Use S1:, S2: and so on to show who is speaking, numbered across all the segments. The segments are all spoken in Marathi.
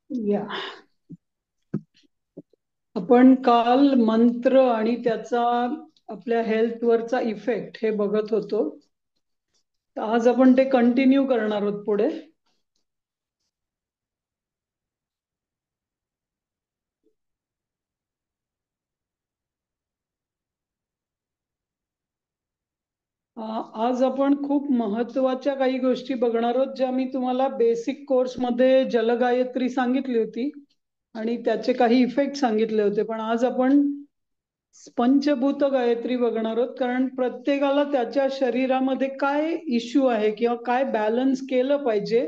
S1: या आपण काल मंत्र आणि त्याचा आपल्या हेल्थवरचा इफेक्ट हे बघत होतो. तर आज आपण ते कंटिन्यू करणार आहोत पुढे. आज आपण खूप महत्वाच्या काही गोष्टी बघणार आहोत, ज्या मी तुम्हाला बेसिक कोर्समध्ये जलगायत्री सांगितली होती आणि त्याचे काही इफेक्ट सांगितले होते. पण आज आपण पंचभूत गायत्री बघणार आहोत, कारण प्रत्येकाला त्याच्या शरीरामध्ये काय इश्यू आहे किंवा काय बॅलन्स केलं पाहिजे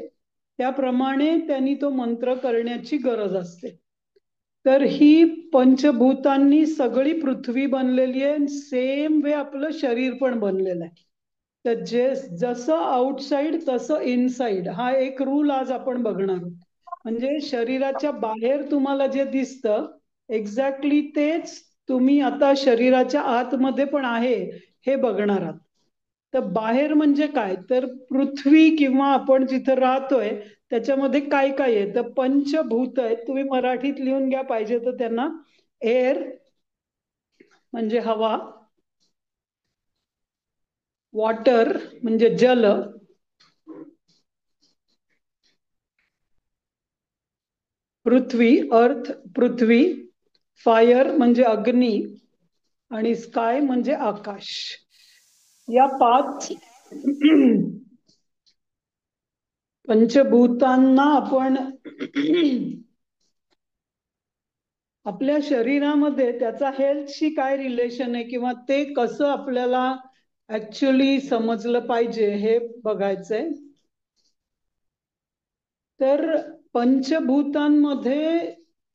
S1: त्याप्रमाणे त्यांनी तो मंत्र करण्याची गरज असते. तर ही पंचभूतांनी सगळी पृथ्वी बनलेली आहे, सेम वे आपलं शरीर पण बनलेलं आहे. तर जसं आउटसाइड तसं इनसाइड, हा एक रूल आज आपण बघणार आहोत. म्हणजे शरीराच्या बाहेर तुम्हाला जे दिसतं एक्झॅक्टली तेच तुम्ही आता शरीराच्या आतमध्ये पण आहे हे बघणार आहात. तर बाहेर म्हणजे काय, तर पृथ्वी किंवा आपण जिथं राहतोय त्याच्यामध्ये काय काय आहे, तर पंचभूत आहेत. तुम्ही मराठीत लिहून घ्या पाहिजे तर त्यांना. एअर म्हणजे हवा, वॉटर म्हणजे जल, पृथ्वी अर्थ पृथ्वी, फायर म्हणजे अग्नी आणि स्काय म्हणजे आकाश. या 5 पंचभूतांना आपण आपल्या शरीरामध्ये त्याचा हेल्थशी काय रिलेशन आहे किंवा ते कसं आपल्याला ऍक्च्युअली समजलं पाहिजे हे बघायचंय. तर पंचभूतांमध्ये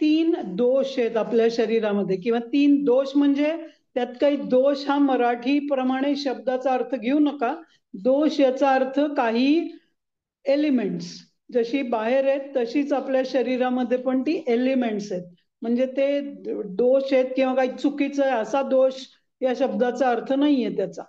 S1: 3 दोष आहेत आपल्या शरीरामध्ये, किंवा 3 दोष म्हणजे त्यात काही दोष हा मराठी प्रमाणे शब्दाचा अर्थ घेऊ नका. दोष याचा अर्थ काही एलिमेंट्स जशी बाहेर आहेत तशीच आपल्या शरीरामध्ये पण ती एलिमेंट्स आहेत. म्हणजे ते दोष आहेत किंवा काही चुकीचं आहे असा दोष या शब्दाचा अर्थ नाहीये त्याचा.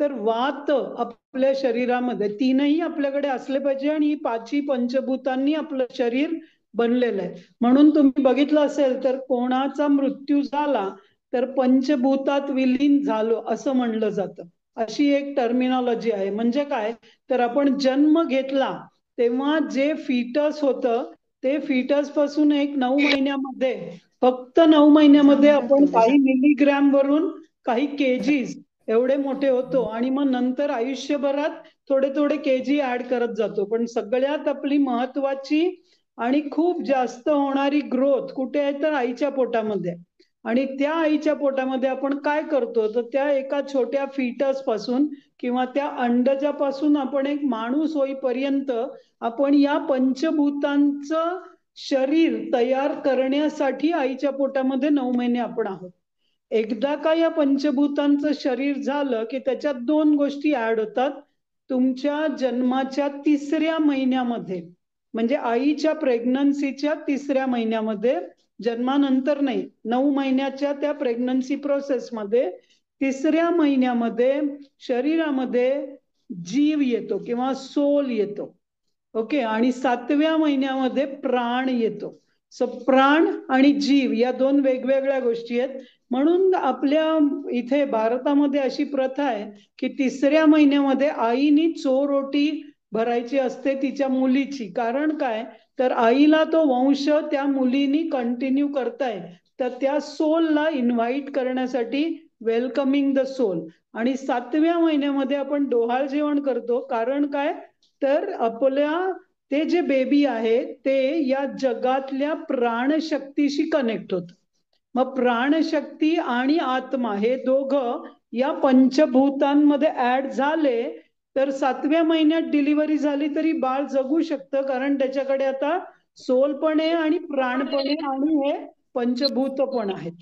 S1: तर वात आपल्या शरीरामध्ये 3ही आपल्याकडे असले पाहिजे आणि ही 5ही पंचभूतांनी आपलं शरीर बनलेलं आहे. म्हणून तुम्ही बघितलं असेल तर कोणाचा मृत्यू झाला तर पंचभूतात विलीन झालो असं म्हणलं जातं. अशी एक टर्मिनॉलॉजी आहे. म्हणजे काय, तर आपण जन्म घेतला तेव्हा जे फिटस होतं ते फिटस पासून एक 9 महिन्यामध्ये, फक्त 9 महिन्यामध्ये आपण काही मिलीग्रॅम वरून काही केजीस एवढे मोठे होतो आणि मग नंतर आयुष्यभरात थोडे थोडे केजी ऍड करत जातो. पण सगळ्यात आपली महत्वाची आणि खूप जास्त होणारी ग्रोथ कुठे आहे, तर आईच्या पोटामध्ये. आणि त्या आईच्या पोटामध्ये आपण काय करतो, तर त्या एका छोट्या फिटस पासून किंवा त्या अंडजापासून आपण एक माणूस होईपर्यंत आपण या पंचभूतांचं शरीर तयार करण्यासाठी आईच्या पोटामध्ये 9 महिने आपण आहोत. एकदा का या पंचभूतांचं शरीर झालं की त्याच्यात 2 गोष्टी ऍड होतात. तुमच्या जन्माच्या 3ऱ्या महिन्यामध्ये, म्हणजे आईच्या प्रेग्नन्सीच्या 3ऱ्या महिन्यामध्ये, जन्मानंतर नाही, 9 महिन्याच्या त्या प्रेग्नन्सी प्रोसेसमध्ये 3ऱ्या महिन्यामध्ये शरीरामध्ये जीव येतो किंवा सोल येतो. ओके. आणि 7व्या महिन्यामध्ये प्राण येतो. सो प्राण आणि जीव या 2 वेगवेगळ्या गोष्टी आहेत. म्हणून आपल्या इथे भारतामध्ये अशी प्रथा आहे की 3ऱ्या महिन्यामध्ये आईनी चोरोटी भरायची असते तिच्या मुलीची. कारण काय, तर आईला तो वंश त्या मुलीनी कंटिन्यू करताय, तर त्या सोलला इन्व्हाइट करण्यासाठी, वेलकमिंग द सोल. आणि 7व्या महिन्यामध्ये आपण डोहाळ जेवण करतो. कारण काय, तर आपल्या ते जे बेबी आहे ते या जगातल्या प्राणशक्तीशी कनेक्ट होत. मग प्राणशक्ती आणि आत्मा हे दोघं या पंचभूतांमध्ये ऍड झाले तर 7व्या महिन्यात डिलिव्हरी झाली तरी बाळ जगू शकतं, कारण त्याच्याकडे आता सोल पण आहे आणि प्राण पण आहे आणि हे पंचभूत पण आहेत.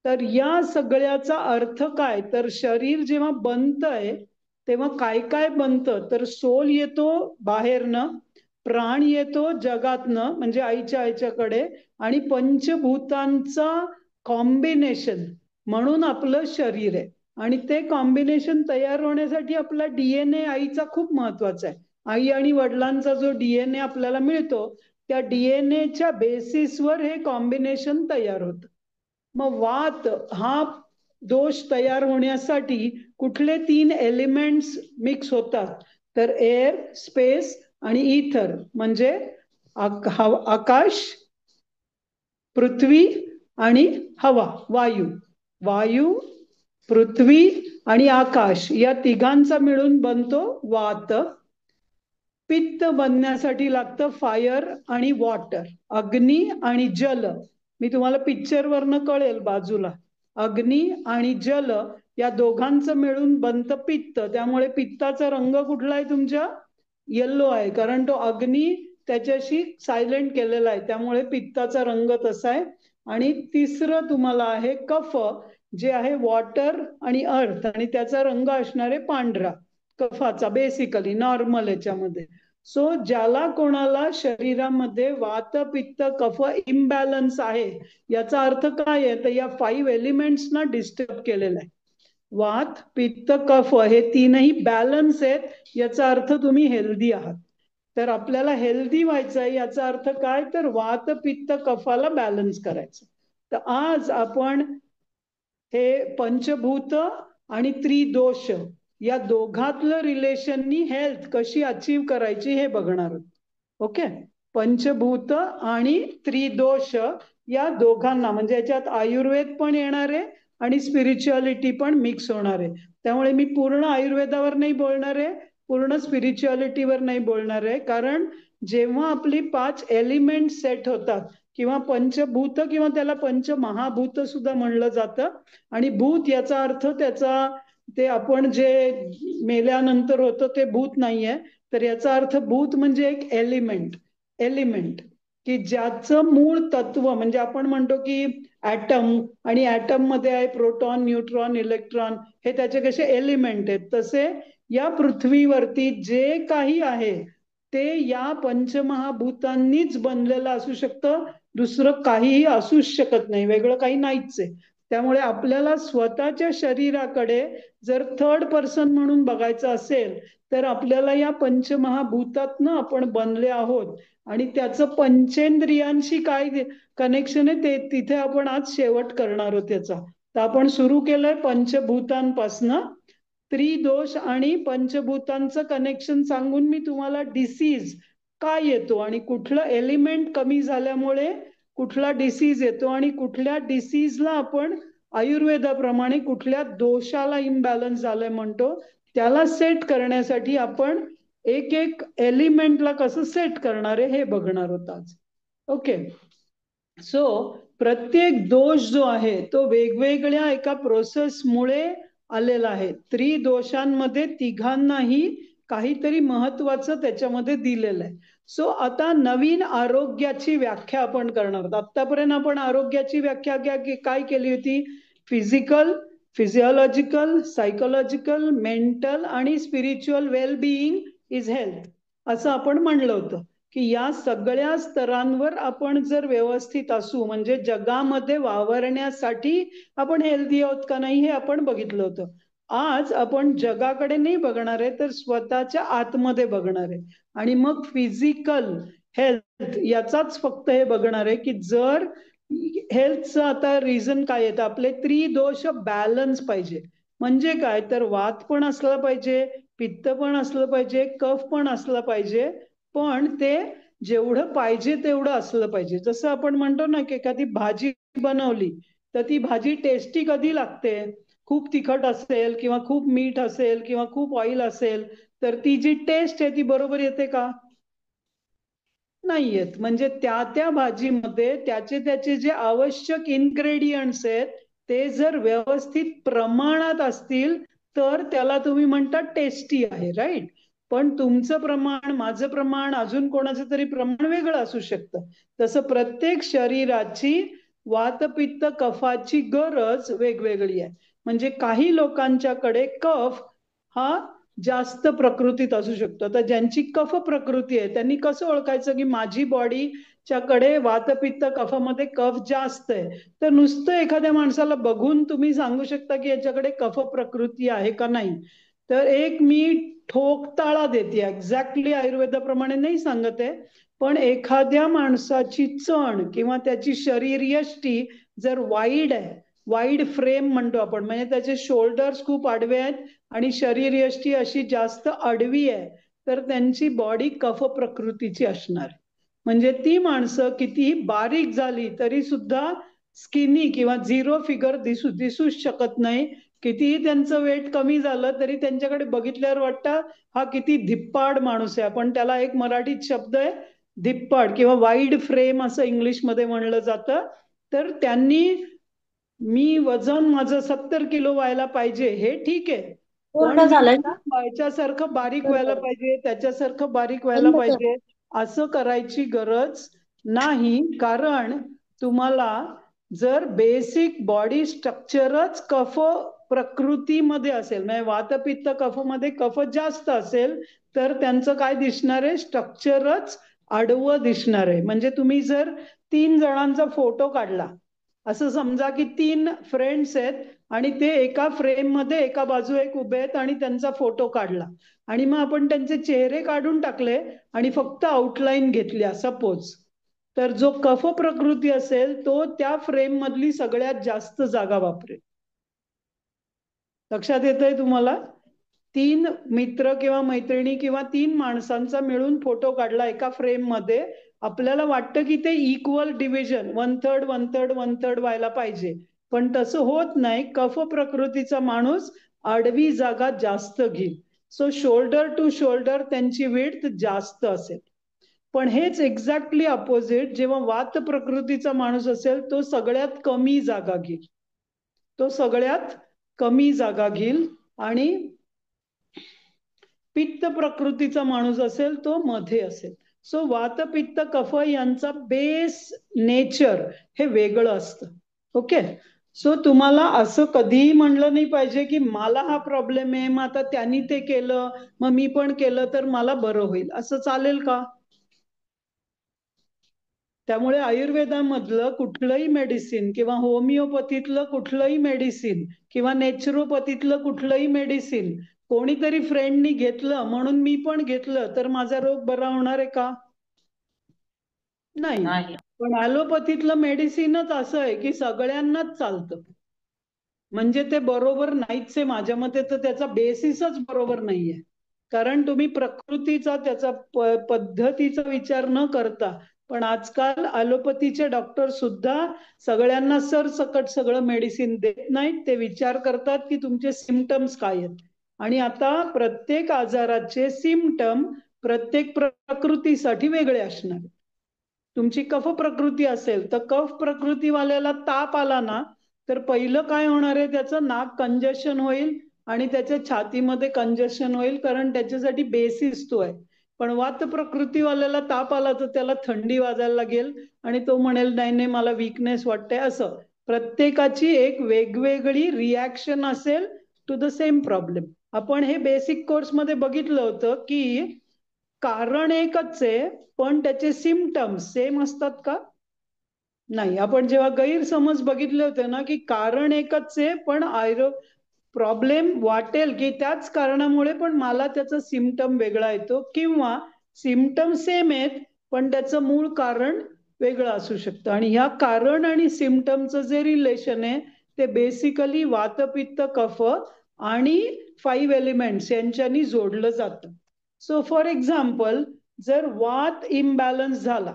S1: तर या सगळ्याचा अर्थ काय, तर शरीर जेव्हा बनतंय तेव्हा काय काय बनतं, तर सोल येतो बाहेरनं, प्राण येतो जगातनं म्हणजे आईच्याकडे, आणि पंचभूतांचा कॉम्बिनेशन म्हणून आपलं शरीर आहे. आणि ते कॉम्बिनेशन तयार होण्यासाठी आपला डीएनए आईचा खूप महत्वाचा आहे. आई आणि वडिलांचा जो डीएनए आपल्याला मिळतो त्या डीएनएच्या बेसिसवर हे कॉम्बिनेशन तयार होतं. मग वात हा दोष तयार होण्यासाठी कुठले 3 एलिमेंट्स मिक्स होतात तर एअर, स्पेस आणि इथर म्हणजे आकाश, पृथ्वी आणि हवा, वायू. वायू, पृथ्वी आणि आकाश या तिघांचा मिळून बनतो वात. पित्त बनण्यासाठी लागतं फायर आणि वॉटर, अग्नी आणि जल. मी तुम्हाला पिक्चरवरनं कळेल बाजूला. अग्नी आणि जल या दोघांचं मिळून बनतं पित्त. त्यामुळे पित्ताचा रंग कुठला आहे तुमच्या? येल्लो आहे, कारण तो अग्नी त्याच्याशी सायलेंट केलेला आहे, त्यामुळे पित्ताचा रंग तसा आहे. आणि तिसरं तुम्हाला आहे कफ, जे आहे वॉटर आणि अर्थ, आणि त्याचा रंग असणार आहे पांढरा कफाचा, बेसिकली नॉर्मल याच्यामध्ये. सो ज्याला कोणाला शरीरामध्ये वात, पित्त, कफ इम्बॅलन्स आहे, याचा अर्थ काय आहे तर या 5 एलिमेंट्सना डिस्टर्ब केलेला आहे. वात, पित्त, कफ हे तीनही बॅलन्स आहेत, याचा अर्थ तुम्ही हेल्दी आहात. तर आपल्याला हेल्दी व्हायचं आहे याचा अर्थ काय तर वात, पित्त, कफाला बॅलन्स करायचं. तर आज आपण हे पंचभूत आणि त्रिदोष या दोघातलं रिलेशननी हेल्थ कशी अचीव करायची हे बघणार आहोत. ओके, पंचभूत आणि त्रिदोष या दोघांना, म्हणजे याच्यात आयुर्वेद पण येणार आहे आणि स्पिरिच्युअलिटी पण मिक्स होणार आहे. त्यामुळे मी पूर्ण आयुर्वेदावर नाही बोलणार आहे, पूर्ण स्पिरिच्युअलिटीवर नाही बोलणार आहे, कारण जेव्हा आपली 5 एलिमेंट सेट होतात किंवा पंचभूत किंवा त्याला पंचमहाभूत सुद्धा म्हणलं जातं, आणि भूत याचा अर्थ त्याचा ते आपण जे मेल्यानंतर होतं ते भूत नाहीये, तर याचा अर्थ भूत म्हणजे एक एलिमेंट की ज्याचं मूळ तत्व, म्हणजे आपण म्हणतो की ऍटम, आणि ऍटम मध्ये आहे प्रोटॉन, न्यूट्रॉन, इलेक्ट्रॉन, हे त्याचे कसे एलिमेंट आहेत, तसे या पृथ्वीवरती जे काही आहे ते या पंचमहाभूतांनीच बनलेलं असू शकतं, दुसरं काहीही असूच शकत नाही, वेगळं काही नाहीच आहे. त्यामुळे आपल्याला स्वतःच्या शरीराकडे जर थर्ड पर्सन म्हणून बघायचं असेल तर आपल्याला या पंचमहाभूतातनं आपण बनले आहोत, आणि त्याचं पंचेंद्रियांशी काय कनेक्शन आहे ते तिथे आपण आज शेवट करणार आहोत त्याचा. तर आपण सुरू केलंय पंचभूतांपासनं. त्रिदोष आणि पंचभूतांचं कनेक्शन सांगून मी तुम्हाला डिसीज काय येतो आणि कुठलं एलिमेंट कमी झाल्यामुळे कुठला डिसीज येतो, आणि कुठल्या डिसीजला आपण आयुर्वेदाप्रमाणे कुठल्या दोषाला इम्बॅलन्स झालंय म्हणतो, त्याला सेट करण्यासाठी आपण एक एक एलिमेंटला कसं सेट करणार आहे हे बघणार आहोत आज. ओके, सो प्रत्येक दोष जो आहे तो वेगवेगळ्या एका प्रोसेसमुळे आलेला आहे. त्रिदोषांमध्ये तिघांनाही काहीतरी महत्वाचं त्याच्यामध्ये दिलेलं आहे. सो आता नवीन आरोग्याची व्याख्या आपण करणार आहोत. आतापर्यंत आपण आरोग्याची व्याख्या काय केली होती? फिजिकल, फिजिओलॉजिकल, सायकोलॉजिकल, मेंटल आणि स्पिरिच्युअल वेलबिईंग इज हेल्थ, असं आपण म्हणलं होतं की या सगळ्या स्तरांवर आपण जर व्यवस्थित असू, म्हणजे जगामध्ये वावरण्यासाठी आपण हेल्दी आहोत का नाही हे आपण बघितलं होतं. आज आपण जगाकडे नाही बघणार आहे, तर स्वतःच्या आतमध्ये बघणार आहे, आणि मग फिजिकल हेल्थ याचाच फक्त हे बघणार आहे की जर हेल्थचं आता रिझन काय येतं, आपले त्रिदोष बॅलन्स पाहिजे. म्हणजे काय तर वात पण असलं पाहिजे, पित्त पण असलं पाहिजे, कफ पण असलं पाहिजे, पण ते जेवढं पाहिजे तेवढं असलं पाहिजे. जसं आपण म्हणतो ना की एखादी भाजी बनवली तर ती भाजी टेस्टी कधी लागते? खूप तिखट असेल किंवा खूप मीठ असेल किंवा खूप ऑइल असेल तर ती जी टेस्ट आहे ती बरोबर येते का? नाही येत. म्हणजे त्या त्या भाजीमध्ये त्याचे त्याचे जे आवश्यक इन्ग्रेडियंट्स आहेत ते जर व्यवस्थित प्रमाणात असतील तर त्याला तुम्ही म्हणता टेस्टी आहे, राईट? पण तुमचं प्रमाण, माझं प्रमाण, अजून कोणाचं तरी प्रमाण वेगळं असू शकतं. तसं प्रत्येक शरीराची वातपित्त कफाची गरज वेगवेगळी आहे. म्हणजे काही लोकांच्याकडे कफ हा जास्त प्रकृतीत असू शकतो. आता ज्यांची कफ प्रकृती आहे त्यांनी कसं ओळखायचं की माझी बॉडीच्या कडे वातपित्त कफामध्ये कफ जास्त आहे? तर नुसतं एखाद्या माणसाला बघून तुम्ही सांगू शकता की याच्याकडे कफ प्रकृती आहे का नाही. तर एक मी ठोकताळा देते, एक्झॅक्टली आयुर्वेदाप्रमाणे नाही सांगत आहे, पण एखाद्या माणसाची चण किंवा त्याची शरीरयष्टी जर वाईड आहे, वाईड फ्रेम म्हणतो आपण, म्हणजे त्याचे शोल्डर्स खूप आडवे आहेत आणि शरीरयष्टी अशी जास्त आडवी आहे, तर त्यांची बॉडी कफ प्रकृतीची असणार. म्हणजे ती माणसं कितीही बारीक झाली तरी सुद्धा स्किनी किंवा झिरो फिगर दिसूच शकत नाही. कितीही त्यांचं वेट कमी झालं तरी त्यांच्याकडे बघितल्यावर वाटतं हा किती धिप्पाड माणूस आहे. आपण त्याला एक मराठीत शब्द आहे धिप्पाड किंवा वाईड फ्रेम असं इंग्लिशमध्ये म्हणलं जातं. तर त्यांनी मी वजन माझं 70 किलो व्हायला पाहिजे हे ठीक आहे, पण
S2: पूर्ण
S1: मी
S2: झालंय का?
S1: व्हायच्यासारखं बारीक
S2: बंद
S1: व्हायला
S2: कर.
S1: पाहिजे, त्याच्यासारखं बारीक व्हायला
S2: बंद कर.
S1: पाहिजे असं करायची गरज नाही. कारण तुम्हाला जर बेसिक बॉडी स्ट्रक्चरच कफ प्रकृतीमध्ये असेल, म्हणजे वातपित्त कफ मध्ये कफ जास्त असेल, तर त्यांचं काय दिसणार आहे, स्ट्रक्चरच आडवं दिसणार आहे. म्हणजे तुम्ही जर 3 जणांचा फोटो काढला, असं समजा की 3 फ्रेंड्स आहेत आणि ते एका फ्रेम मध्ये एका बाजू एक उभे आहेत आणि त्यांचा फोटो काढला आणि मग आपण त्यांचे चेहरे काढून टाकले आणि फक्त आउटलाईन घेतल्या सपोज, तर जो कफ प्रकृती असेल तो त्या फ्रेम मधली सगळ्यात जास्त जागा वापरेल. लक्षात येतंय तुम्हाला? 3 मित्र किंवा मैत्रिणी किंवा 3 माणसांचा मिळून फोटो काढला एका फ्रेम मध्ये, आपल्याला वाटतं की ते इक्वल डिव्हिजन 1/3 1/3 1/3 व्हायला पाहिजे, पण तसं होत नाही. कफ प्रकृतीचा माणूस आडवी जागा जास्त घेईल. सो शोल्डर टू शोल्डर त्यांची विड्थ जास्त असेल. पण हेच एक्झॅक्टली अपोजिट जेव्हा वात प्रकृतीचा माणूस असेल तो सगळ्यात कमी जागा घेईल, तो सगळ्यात कमी जागा घेईल. आणि पित्त प्रकृतीचा माणूस असेल तो मध्ये असेल. सो वात पित्त कफ यांचा बेस नेचर हे वेगळं असतं. ओके. सो तुम्हाला असं कधीही म्हणलं नाही पाहिजे की मला हा प्रॉब्लेम आहे, मग आता त्यांनी ते केलं मग मी पण केलं तर मला बरं होईल, असं चालेल का? त्यामुळे आयुर्वेदामधलं कुठलंही मेडिसिन किंवा होमिओपॅथीतलं कुठलंही मेडिसिन किंवा नॅचरोपॅथीतलं कुठलंही मेडिसिन कोणीतरी फ्रेंडनी घेतलं म्हणून मी पण घेतलं तर माझा रोग बरा होणार आहे का? नाही.
S2: नाही.
S1: पण ॲलोपॅथीतलं मेडिसिनच असं आहे की सगळ्यांनाच चालतं, म्हणजे ते बरोबर नाहीच आहे माझ्या मते. तर त्याचा बेसिसच बरोबर नाहीये. कारण तुम्ही प्रकृतीचा त्याचा पद्धतीचा विचार न करता, पण आजकाल ॲलोपॅथीचे डॉक्टर सुद्धा सगळ्यांना सरसकट सगळं मेडिसिन देत नाहीत. ते विचार करतात की तुमचे सिमटम्स काय आहेत. आणि आता प्रत्येक आजाराचे सिमटम प्रत्येक प्रकृतीसाठी वेगळे असणार. तुमची कफ प्रकृती असेल तर कफ प्रकृतीवाल्याला ताप आला ना, तर पहिलं काय होणार आहे, त्याचं नाक कंजेशन होईल आणि त्याच्या छातीमध्ये कंजेशन होईल, कारण त्याच्यासाठी बेसिस तो आहे. पण वात प्रकृतीवाल्याला ताप आला तर त्याला थंडी वाजायला लागेल आणि तो म्हणेल नाही नाही मला वीकनेस वाटते. असं प्रत्येकाची एक वेगवेगळी रिॲक्शन असेल टू द सेम प्रॉब्लेम. आपण हे बेसिक कोर्समध्ये बघितलं होतं की कारण एकच आहे पण त्याचे सिमटम्स सेम असतात का? नाही. आपण जेव्हा गैरसमज बघितले होते ना की कारण एकच आहे पण प्रॉब्लेम वाटेल की त्याच कारणामुळे पण मला त्याचा सिमटम वेगळा येतो, किंवा सिमटम सेम आहेत पण त्याचं मूळ कारण वेगळं असू शकतं. आणि ह्या कारण आणि सिमटमचं जे रिलेशन आहे ते बेसिकली वातपित्त कफ आणि 5 एलिमेंट्स यांच्यानी जोडलं जातं. सो फॉर एक्झाम्पल, जर वात इम्बॅलन्स झाला,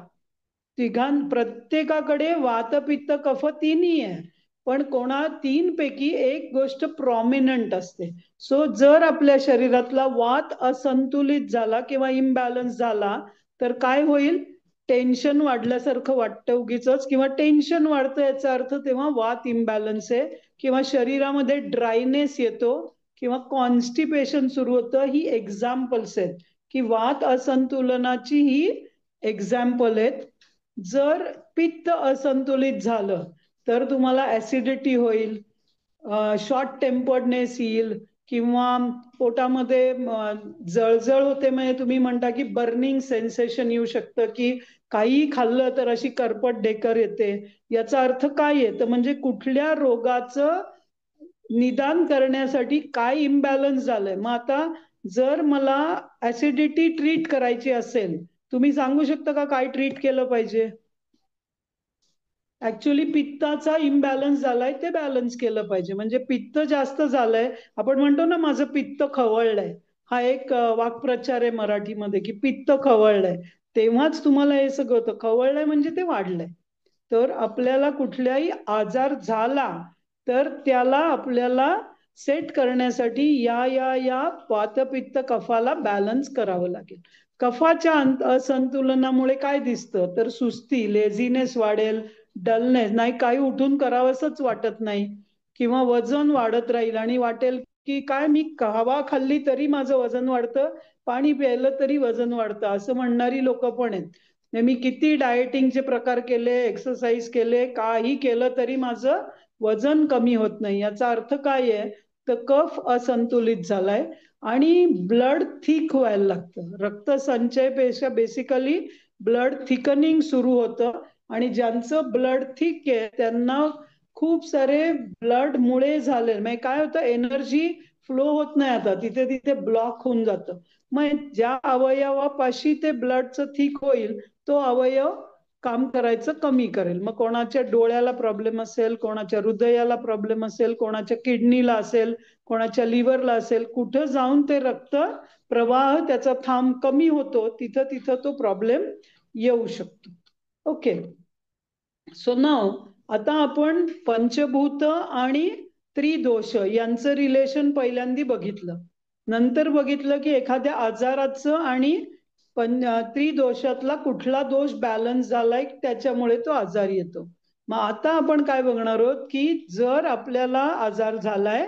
S1: प्रत्येकाकडे वातपित्त कफ तिन्ही आहे, पण कोणा 3 पैकी एक गोष्ट प्रॉमिनंट असते. सो जर आपल्या शरीरातला वात असंतुलित झाला किंवा इम्बॅलन्स झाला तर काय होईल, टेन्शन वाढल्यासारखं वाटतं उगीच, किंवा टेन्शन वाढतं याचा अर्थ तेव्हा वात इम्बॅलन्स आहे, किंवा शरीरामध्ये ड्रायनेस येतो किंवा कॉन्स्टिपेशन सुरू होतं. ही एक्झाम्पल्स आहेत की वात असंतुलनाची ही एक्झाम्पल आहेत. जर पित्त असंतुलित झालं तर तुम्हाला ऍसिडिटी होईल, शॉर्ट टेम्पर्डनेस येईल, किंवा पोटामध्ये जळजळ होते, म्हणजे तुम्ही म्हणता की बर्निंग सेन्सेशन येऊ शकतं, की काही खाल्लं तर अशी करपट ढेकर येते. याचा अर्थ काय येतं, म्हणजे कुठल्या रोगाचं निदान करण्यासाठी काय इम्बॅलन्स झालंय. मग आता जर मला ऍसिडिटी ट्रीट करायची असेल, तुम्ही सांगू शकता का काय ट्रीट केलं पाहिजे? ऍक्च्युली पित्ताचा इम्बॅलन्स झालाय, ते बॅलन्स केलं पाहिजे. म्हणजे पित्त जास्त झालंय, आपण म्हणतो ना माझं पित्त खवळलंय, हा एक वाक्प्रचार आहे मराठीमध्ये की पित्त खवळलंय. तेव्हाच तुम्हाला हे सगळं होतं. खवळलंय म्हणजे ते वाढलंय. तर आपल्याला कुठलाही आजार झाला तर त्याला आपल्याला सेट करण्यासाठी या वातपित्त कफाला बॅलन्स करावं लागेल. कफाच्या असंतुलनामुळे काय दिसतं तर सुस्ती, लेझीनेस वाढेल, डलनेस, नाही काही उठून करावंसच वाटत नाही, किंवा वजन वाढत राहील आणि वाटेल की काय मी हवा खाल्ली तरी माझं वजन वाढतं, पाणी प्यायलं तरी वजन वाढतं, असं म्हणणारी लोक पण आहेत. मी किती डाएटिंगचे प्रकार केले, एक्सरसाइज केले, काही केलं तरी माझं वजन कमी होत नाही. याचा अर्थ काय आहे तर कफ असंतुलित झालाय आणि ब्लड थिक व्हायला लागतं. रक्तसंचयपेक्षा बेसिकली ब्लड थिकनिंग सुरू होतं आणि ज्यांचं ब्लड थिक आहे त्यांना खूप सारे ब्लड मुळे झाले. म्हणजे काय होतं, एनर्जी फ्लो होत नाही, आता तिथे तिथे ब्लॉक होऊन जातं. मग ज्या अवयवापाशी ते ब्लडचं थिक होईल तो अवयव काम करायचं कमी करेल. मग कोणाच्या डोळ्याला प्रॉब्लेम असेल, कोणाच्या हृदयाला प्रॉब्लेम असेल, कोणाच्या किडनीला असेल, कोणाच्या लिव्हरला असेल, कुठं जाऊन ते रक्त प्रवाह त्याचा थांब कमी होतो, तिथं तिथं तो प्रॉब्लेम येऊ शकतो. ओके, सो नाव आता आपण पंचभूत आणि त्रिदोष यांचं रिलेशन पहिल्यांदा बघितलं. नंतर बघितलं की एखाद्या आजाराचं आणि त्रिदोषातला कुठला दोष बॅलन्स झालाय त्याच्यामुळे तो आजार येतो. मग आता आपण काय बघणार आहोत की जर आपल्याला आजार झालाय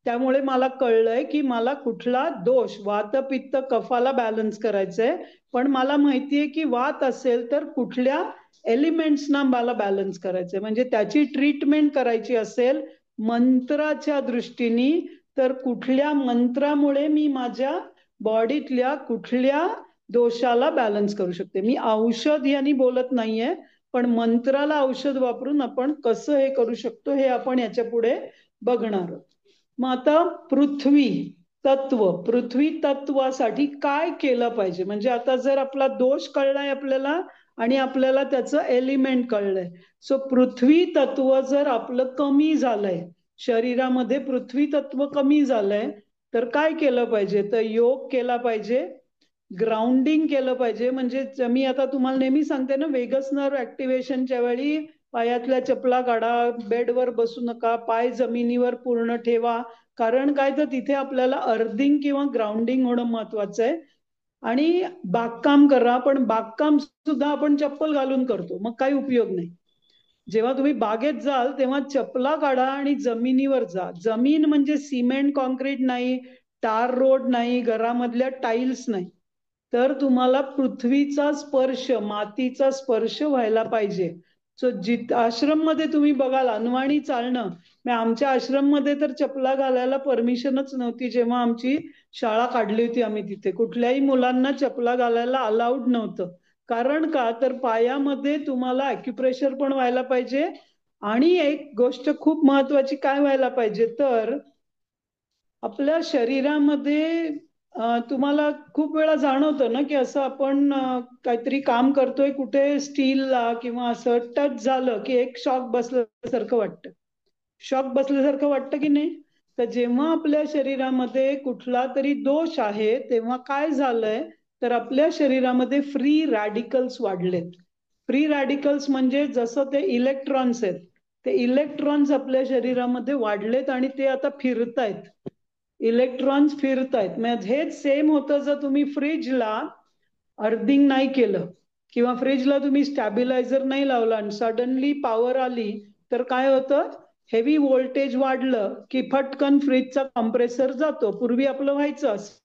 S1: त्यामुळे मला कळलंय की मला कुठला दोष, वात पित्त कफाला बॅलन्स करायचंय, पण मला माहितीये की वात असेल तर कुठल्या एलिमेंट्सना मला बॅलन्स करायचंय. म्हणजे त्याची ट्रीटमेंट करायची असेल मंत्राच्या दृष्टीने तर कुठल्या मंत्रामुळे मी माझ्या बॉडीतल्या कुठल्या दोषाला बॅलन्स करू शकते. मी औषध यांनी बोलत नाहीये, पण मंत्राला औषध वापरून आपण कसं हे करू शकतो हे आपण याच्या पुढे बघणार आहोत. मग आता पृथ्वी तत्वासाठी काय केलं पाहिजे. म्हणजे आता जर आपला दोष कळलाय आपल्याला आणि आपल्याला त्याचं एलिमेंट कळलंय, सो पृथ्वी तत्व जर आपलं कमी झालंय, शरीरामध्ये पृथ्वी तत्व कमी झालंय, तर काय केलं पाहिजे तर योग केला पाहिजे, ग्राउंडिंग केलं पाहिजे. म्हणजे मी आता तुम्हाला नेहमी सांगते ना, वेगस नर्व ऍक्टिव्हेशनच्या वेळी पायातल्या चपला काढा, बेडवर बसू नका, पाय जमिनीवर पूर्ण ठेवा. कारण काय तर तिथे आपल्याला अर्थिंग किंवा ग्राउंडिंग होणं महत्वाचं आहे. आणि बागकाम करा, पण बागकाम सुद्धा आपण चप्पल घालून करतो, मग काही उपयोग नाही. जेव्हा तुम्ही बागेत जाल तेव्हा चपला काढा आणि जमिनीवर जा. जमीन म्हणजे सिमेंट कॉन्क्रीट नाही, टार रोड नाही, घरामधल्या टाईल्स नाही, तर तुम्हाला पृथ्वीचा स्पर्श, मातीचा स्पर्श व्हायला पाहिजे. सो आश्रम मध्ये तुम्ही बघाल अनवाणी चालणं, आमच्या आश्रम मध्ये तर चपला घालायला परमिशनच नव्हती. जेव्हा आमची शाळा काढली होती आम्ही तिथे कुठल्याही मुलांना चपला घालायला अलाउड नव्हतं. कारण का तर पायामध्ये तुम्हाला अॅक्युप्रेशर पण व्हायला पाहिजे आणि एक गोष्ट खूप महत्वाची काय व्हायला पाहिजे तर आपल्या शरीरामध्ये तुम्हाला खूप वेळा जाणवतं ना की असं आपण काहीतरी काम करतोय कुठे स्टीलला किंवा असं टच झालं की एक शॉक बसल्यासारखं वाटतं. शॉक बसल्यासारखं वाटतं की नाही. तर जेव्हा आपल्या शरीरामध्ये कुठला तरी दोष आहे तेव्हा काय झालंय तर आपल्या शरीरामध्ये फ्री रॅडिकल्स वाढलेत. फ्री रॅडिकल्स म्हणजे जसं ते इलेक्ट्रॉन्स आहेत, ते इलेक्ट्रॉन्स आपल्या शरीरामध्ये वाढलेत आणि ते आता फिरतायत. इलेक्ट्रॉन्स फिरतायत. म्हणजे हेच सेम होतं जर तुम्ही फ्रीजला अर्थिंग नाही केलं किंवा फ्रीजला तुम्ही स्टॅबिलायझर नाही लावला आणि सडनली पॉवर आली तर काय होतं, हेवी व्होल्टेज वाढलं की फटकन फ्रीजचा कॉम्प्रेसर जातो. पूर्वी आपलं व्हायचं असं.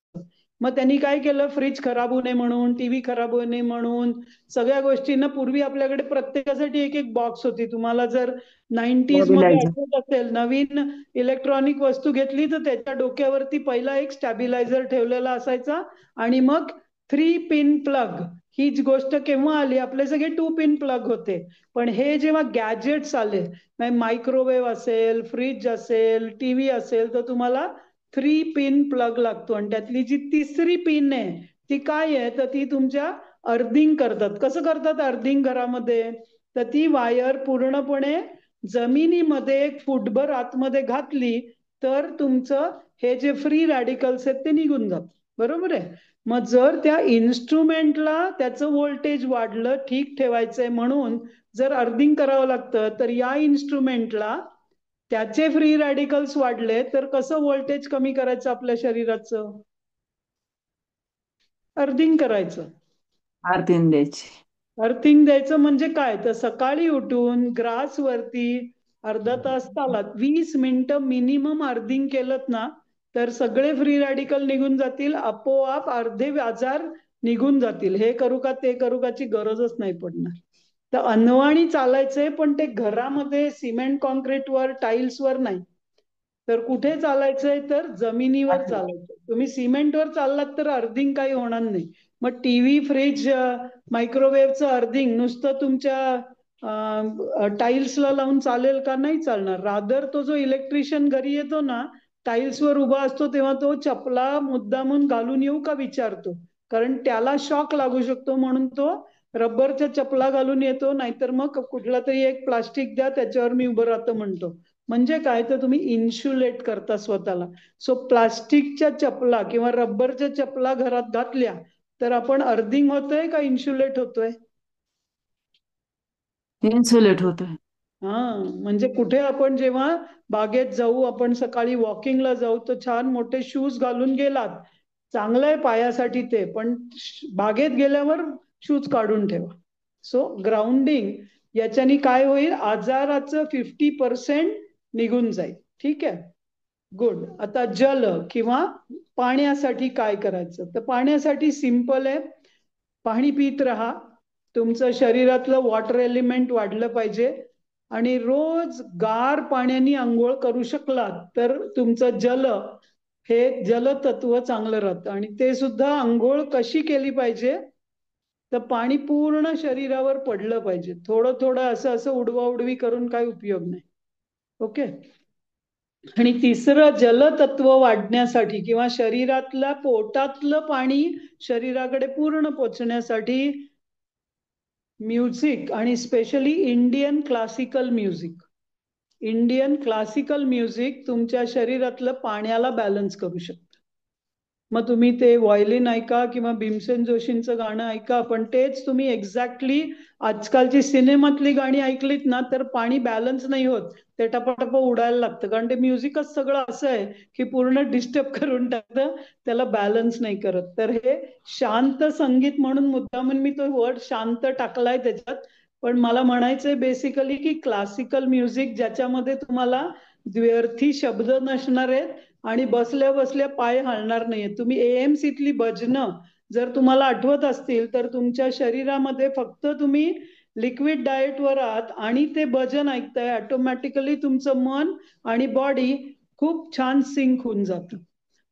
S1: मग त्यांनी काय केलं, फ्रीज खराब होऊ नये म्हणून, टीव्ही खराब होऊ नये म्हणून, सगळ्या गोष्टींना पूर्वी आपल्याकडे प्रत्येकासाठी एक एक बॉक्स होती. तुम्हाला जर 90s मध्ये
S2: स्टॅबिलायझर.
S1: आठवत असेल, नवीन इलेक्ट्रॉनिक वस्तू घेतली तर त्याच्या डोक्यावरती पहिला एक स्टॅबिलायझर ठेवलेला असायचा आणि मग 3 पिन प्लग हीच गोष्ट केव्हा आली? आपले सगळे 2 पिन प्लग होते. पण हे जेव्हा गॅजेट्स आले, मायक्रोवेव्ह असेल, फ्रीज असेल, टीव्ही असेल, तर तुम्हाला 3 पिन प्लग लागतो. आणि त्यातली जी तिसरी पिन आहे ती काय आहे? तर ती तुमच्या अर्थिंग करतात. कसं करतात अर्थिंग घरामध्ये? तर ती वायर पूर्णपणे जमिनीमध्ये 1 फूटभर आतमध्ये घातली तर तुमचं हे जे फ्री रॅडिकल्स आहेत ते निघून जातात. बरोबर आहे? मग जर त्या इन्स्ट्रुमेंटला त्याचं व्होल्टेज वाढलं, ठीक ठेवायचंय म्हणून जर अर्थिंग करावं लागतं, तर या इन्स्ट्रुमेंटला त्याचे फ्री रॅडिकल्स वाढले तर कसं व्होल्टेज कमी करायचं आपल्या शरीराचं? अर्थिंग करायचं.
S2: अर्थिंग द्यायची.
S1: अर्थिंग द्यायचं म्हणजे काय? तर सकाळी उठून ग्रास वरती अर्धा तास चालत 20 मिनिटं मिनिमम अर्थिंग केलं ना, तर सगळे फ्री रॅडिकल निघून जातील. आपोआप अर्धे आजार निघून जातील. हे करू का ते करू काची गरजच नाही पडणार. तर अनवाणी चालायचंय, पण ते घरामध्ये सिमेंट कॉन्क्रीटवर टाईल्सवर नाही. तर कुठे चालायचंय? तर जमिनीवर चालायचं. तुम्ही सिमेंटवर चाललात तर अर्थिंग काही होणार नाही. मग टीव्ही, फ्रीज, मायक्रोवेव्हचं अर्थिंग नुसतं तुमच्या टाईल्सला लावून चालेल का? नाही चालणार. रादर तो जो इलेक्ट्रिशियन घरी येतो ना, टाईल्सवर उभा असतो तेव्हा तो चपला मुद्दामून घालून येऊ का विचारतो. कारण त्याला शॉक लागू शकतो म्हणून तो रबरच्या चपला घालून येतो. नाहीतर मग कुठला तरी एक प्लास्टिक द्या त्याच्यावर मी उभं राहतो म्हणतो. म्हणजे काय? तर तुम्ही इन्शुलेट करता स्वतःला. सो प्लास्टिकच्या चपला किंवा रबरच्या चपला घरात घातल्या तर आपण अर्थिंग होतोय का इन्शुलेट होतोय?
S2: इन्सुलेट होतोय.
S1: हा, म्हणजे कुठे आपण जेव्हा बागेत जाऊ, आपण सकाळी वॉकिंगला जाऊ, तर छान मोठे शूज घालून गेलात, चांगलं आहे पायासाठी ते, पण बागेत गेल्यावर शूज काढून ठेवा. सो ग्राउंडिंग याच्यानी काय होईल? आजाराचं 50% निघून जाईल. ठीक आहे, गुड. आता जल किंवा पाण्यासाठी काय करायचं? तर पाण्यासाठी सिंपल आहे. पाणी पित राहा. तुमचं शरीरातलं वॉटर एलिमेंट वाढलं पाहिजे. आणि रोज गार पाण्याने आंघोळ करू शकलात तर तुमचं जल हे जलतत्व चांगलं राहतं. आणि ते सुद्धा आंघोळ कशी केली पाहिजे? तर पाणी पूर्ण शरीरावर पडलं पाहिजे. थोडं थोडं असं असं उडवा उडवी करून काही उपयोग नाही. ओके. आणि तिसरं, जलतत्व वाढण्यासाठी किंवा शरीरातल्या पोटातलं पाणी शरीराकडे पूर्ण पोचण्यासाठी म्युझिक, आणि specially Indian classical music. Indian classical music तुमच्या शरीरातलं पाण्याला बॅलन्स करू शकतं. मग तुम्ही ते व्हायलिन ऐका किंवा भीमसेन जोशींचं गाणं ऐका, पण तेच तुम्ही एक्झॅक्टली आजकालची सिनेमातली गाणी ऐकलीत ना तर पाणी बॅलन्स नाही होत. ते टपाटप उडायला लागतं. कारण ते म्युझिकच सगळं असं आहे की पूर्ण डिस्टर्ब करून टाकतं, त्याला बॅलन्स नाही करत. तर हे शांत संगीत म्हणून मुद्दामून मी तो वर्ड शांत टाकलाय त्याच्यात. पण मला म्हणायचंय बेसिकली की क्लासिकल म्युझिक ज्याच्यामध्ये तुम्हाला व्यर्थी शब्द नसणार आहेत आणि बसल्या बसल्या पाय हलणार नाहीये. तुम्ही एएमसीतली भजनं जर तुम्हाला आठवत असतील तर तुमच्या शरीरामध्ये फक्त तुम्ही लिक्विड डाएटवर आहात आणि ते भजन ऐकताय, ऑटोमॅटिकली तुमचं मन आणि बॉडी खूप छान सिंक होऊन जातं.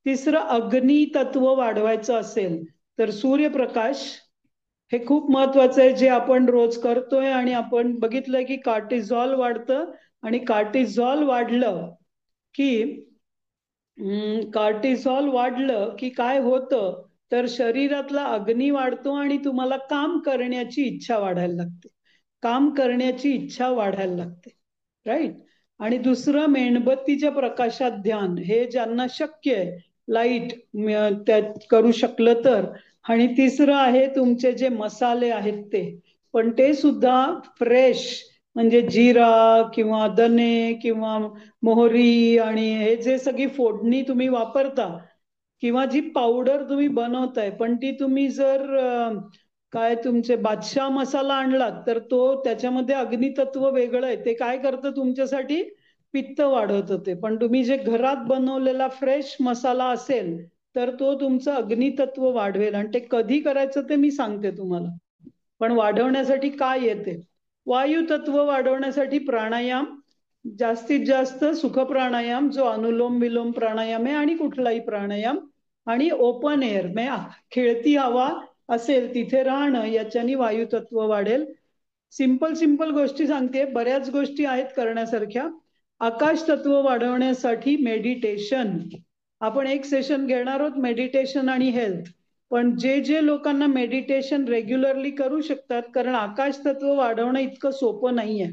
S1: तिसरं, अग्नी तत्व वाढवायचं असेल तर सूर्यप्रकाश हे खूप महत्वाचं आहे, जे आपण रोज करतोय. आणि आपण बघितलंय की कार्टिझॉल वाढतं. आणि कार्टिझॉल वाढलं की कार्टिसॉल वाढलं की काय होतं? तर शरीरातला अग्नी वाढतो आणि तुम्हाला काम करण्याची इच्छा वाढायला लागते. काम करण्याची इच्छा वाढायला लागते. राईट. आणि दुसरं, मेणबत्तीच्या प्रकाशात ध्यान, हे ज्यांना शक्य आहे लाईट त्यात करू शकलं तर. आणि तिसरं आहे तुमचे जे मसाले आहेत ते, पण ते सुद्धा फ्रेश, म्हणजे जिरा किंवा धने किंवा मोहरी, आणि हे जे सगळी फोडणी तुम्ही वापरता किंवा जी पावडर तुम्ही बनवताय, पण ती तुम्ही जर काय तुमचे बादशाह मसाला आणलात तर तो त्याच्यामध्ये अग्नितत्व वेगळं आहे. ते काय करतं तुमच्यासाठी? पित्त वाढवतं ते. पण तुम्ही जे घरात बनवलेला फ्रेश मसाला असेल तर तो तुमचं अग्नितत्व वाढवेल. आणि ते कधी करायचं ते मी सांगते तुम्हाला. पण वाढवण्यासाठी काय येते? वायू तत्व वाढवण्यासाठी प्राणायाम, जास्तीत जास्त सुख प्राणायाम, जो अनुलोम विलोम प्राणायाम आहे, आणि कुठलाही प्राणायाम. आणि ओपन एअर म्हणजे खेळती हवा असेल तिथे राहणं, याच्यानी वायुतत्व वाढेल. सिंपल सिंपल गोष्टी सांगते, बऱ्याच गोष्टी आहेत करण्यासारख्या. आकाश तत्व वाढवण्यासाठी मेडिटेशन, आपण एक सेशन घेणार आहोत मेडिटेशन आणि हेल्थ. पण जे जे लोकांना मेडिटेशन रेग्युलरली करू शकतात, कारण आकाश तत्व वाढवणं इतकं सोपं नाहीये.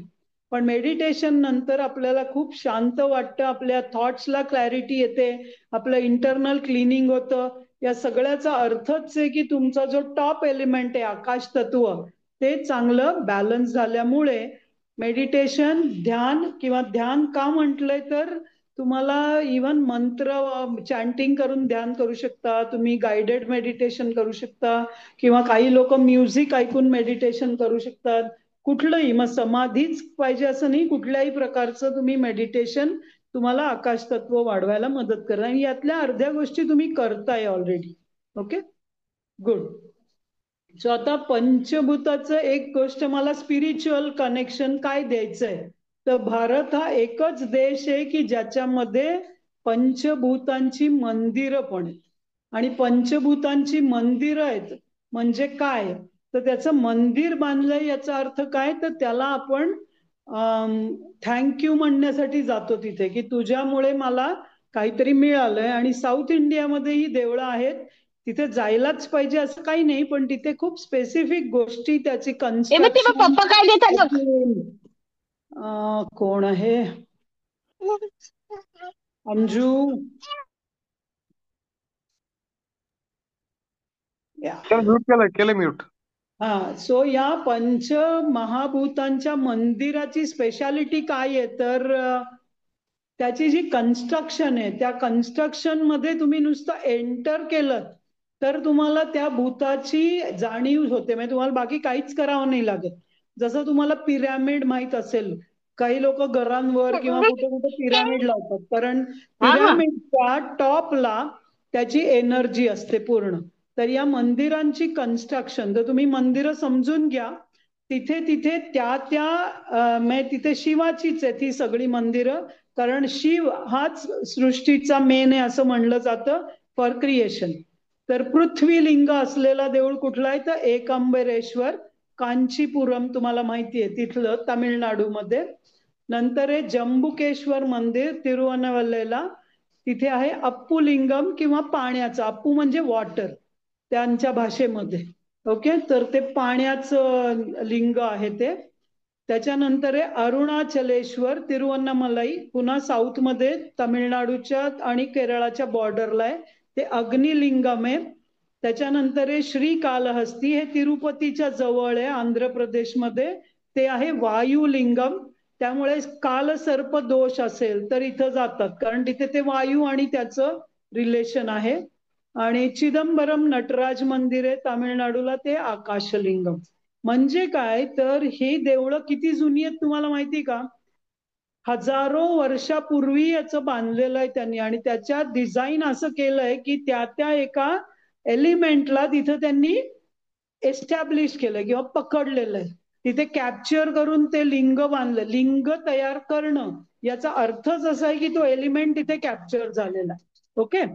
S1: पण मेडिटेशन नंतर आपल्याला खूप शांत वाटतं, आपल्या थॉट्सला क्लॅरिटी येते, आपलं इंटरनल क्लिनिंग होतं. या सगळ्याचा अर्थच आहे की तुमचा जो टॉप एलिमेंट आहे आकाश तत्व, ते चांगलं बॅलन्स झाल्यामुळे मेडिटेशन, ध्यान, किंवा ध्यान का म्हटलंय तर तुम्हाला इवन मंत्र चॅन्टिंग करून ध्यान करू शकता, तुम्ही गायडेड मेडिटेशन करू शकता, किंवा काही लोक म्युझिक ऐकून मेडिटेशन करू शकतात. कुठलंही, मग समाधीच पाहिजे असं नाही, कुठल्याही प्रकारचं तुम्ही मेडिटेशन तुम्हाला आकाश तत्व वाढवायला मदत करणार. आणि यातल्या अर्ध्या गोष्टी तुम्ही करताय ऑलरेडी. Okay, good. सो आता पंचभूताचं एक गोष्ट, मला स्पिरिच्युअल कनेक्शन काय द्यायचंय, तर भारत हा एकच देश आहे की ज्याच्यामध्ये पंचभूतांची मंदिरं पण आहेत. आणि पंचभूतांची मंदिरं आहेत म्हणजे काय, तर त्याचं मंदिर बांधलंय याचा अर्थ काय, तर त्याला आपण थँक्यू म्हणण्यासाठी जातो तिथे, की तुझ्यामुळे मला काहीतरी मिळालंय. आणि साऊथ इंडियामध्ये ही देवळं आहेत, तिथे जायलाच पाहिजे असं काही नाही, पण तिथे खूप स्पेसिफिक गोष्टी, त्याची
S3: ए बघ ते बघ
S1: कन्स्ट्रक्शन.
S3: पप्पा काय देतात बघ.
S1: कोण आहे अंजू, या.
S4: म्यूट केलं म्यूट.
S1: हा, सो या पंच महाभूतांच्या मंदिराची स्पेशालिटी काय आहे, तर त्याची जी कन्स्ट्रक्शन आहे, त्या कन्स्ट्रक्शन मध्ये तुम्ही नुसतं एंटर केलं तर तुम्हाला त्या भूताची जाणीव होते, म्हणजे तुम्हाला बाकी काहीच करावं नाही लागत. जसं तुम्हाला पिरॅमिड माहित असेल, काही लोक घरांवर किंवा कुठे कुठे पिरॅमिड लावतात, कारण
S3: हा हा
S1: पिरॅमिडच्या टॉपला त्याची एनर्जी असते पूर्ण. तर या मंदिरांची कन्स्ट्रक्शन, तर तुम्ही मंदिरं समजून घ्या, तिथे तिथे म्हणजे तिथे शिवाचीच आहे ती सगळी मंदिरं, कारण शिव हाच सृष्टीचा मेन आहे असं म्हणलं जातं फॉर क्रिएशन. तर पृथ्वी लिंग असलेला देऊळ कुठला आहे, तर एकांबरेश्वर, कांचीपुरम, तुम्हाला माहिती आहे तिथलं, तामिळनाडूमध्ये. नंतर आहे जंबुकेश्वर मंदिर तिरुवनवल्लेला, तिथे आहे अप्पुलिंगम, किंवा पाण्याचं, अप्पू म्हणजे वॉटर त्यांच्या भाषेमध्ये. ओके, तर ते पाण्याचं लिंग आहे ते. त्याच्यानंतर आहे अरुणाचलेश्वर तिरुवन्नमलाई, पुन्हा साऊथ मध्ये तामिळनाडूच्या आणि केरळाच्या बॉर्डरला आहे, ते अग्निलिंगम आहे. त्याच्यानंतर आहे श्रीकालहस्ती, हे तिरुपतीच्या जवळ आहे आंध्र प्रदेशमध्ये, ते आहे वायुलिंगम. त्यामुळे कालसर्प दोष असेल तर इथं जातात, कारण तिथे ते वायू आणि त्याचं रिलेशन आहे. आणि चिदंबरम नटराज मंदिर आहे तामिळनाडूला, ते आकाशलिंगम. म्हणजे काय, तर ही देवळं किती जुनी आहेत तुम्हाला माहिती का, हजारो वर्षापूर्वी याचं बांधलेलं आहे त्यांनी. आणि त्याच्यात डिझाईन असं केलंय की त्या त्या एका एलिमेंटला तिथं त्यांनी एस्टॅब्लिश केलंय किंवा पकडलेलं आहे, तिथे कॅप्चर करून ते लिंग बांधलं. लिंग तयार करणं याचा अर्थच असा आहे की तो एलिमेंट तिथे कॅप्चर झालेला आहे. ओके,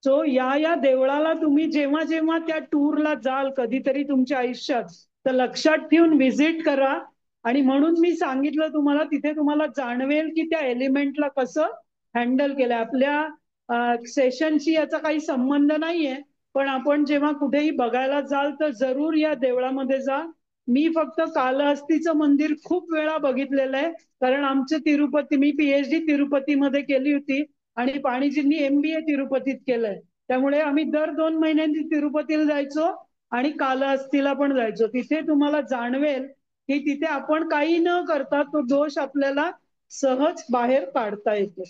S1: सो या देवळाला तुम्ही जेव्हा जेव्हा त्या टूरला जाल कधीतरी तुमच्या आयुष्यात, तर लक्षात ठेवून व्हिजिट करा. आणि म्हणून मी सांगितलं तुम्हाला, तिथे तुम्हाला जाणवेल की त्या एलिमेंटला कसं हँडल केलंय. आपल्या सेशनशी याचा काही संबंध नाहीये, पण आपण जेव्हा कुठेही बघायला जाल तर जरूर या देवळामध्ये जा. मी फक्त कालहस्तीचं मंदिर खूप वेळा बघितलेलं आहे, कारण आमचं तिरुपती, मी पीएचडी तिरुपतीमध्ये केली होती आणि पाणीजींनी एमबीए तिरुपतीत केलंय, त्यामुळे आम्ही दर 2 महिन्यांनी तिरुपतीला जायचो आणि कालहस्तीला पण जायचो. तिथे तुम्हाला जाणवेल की तिथे आपण काही न करता तो दोष आपल्याला सहज बाहेर काढता येतो.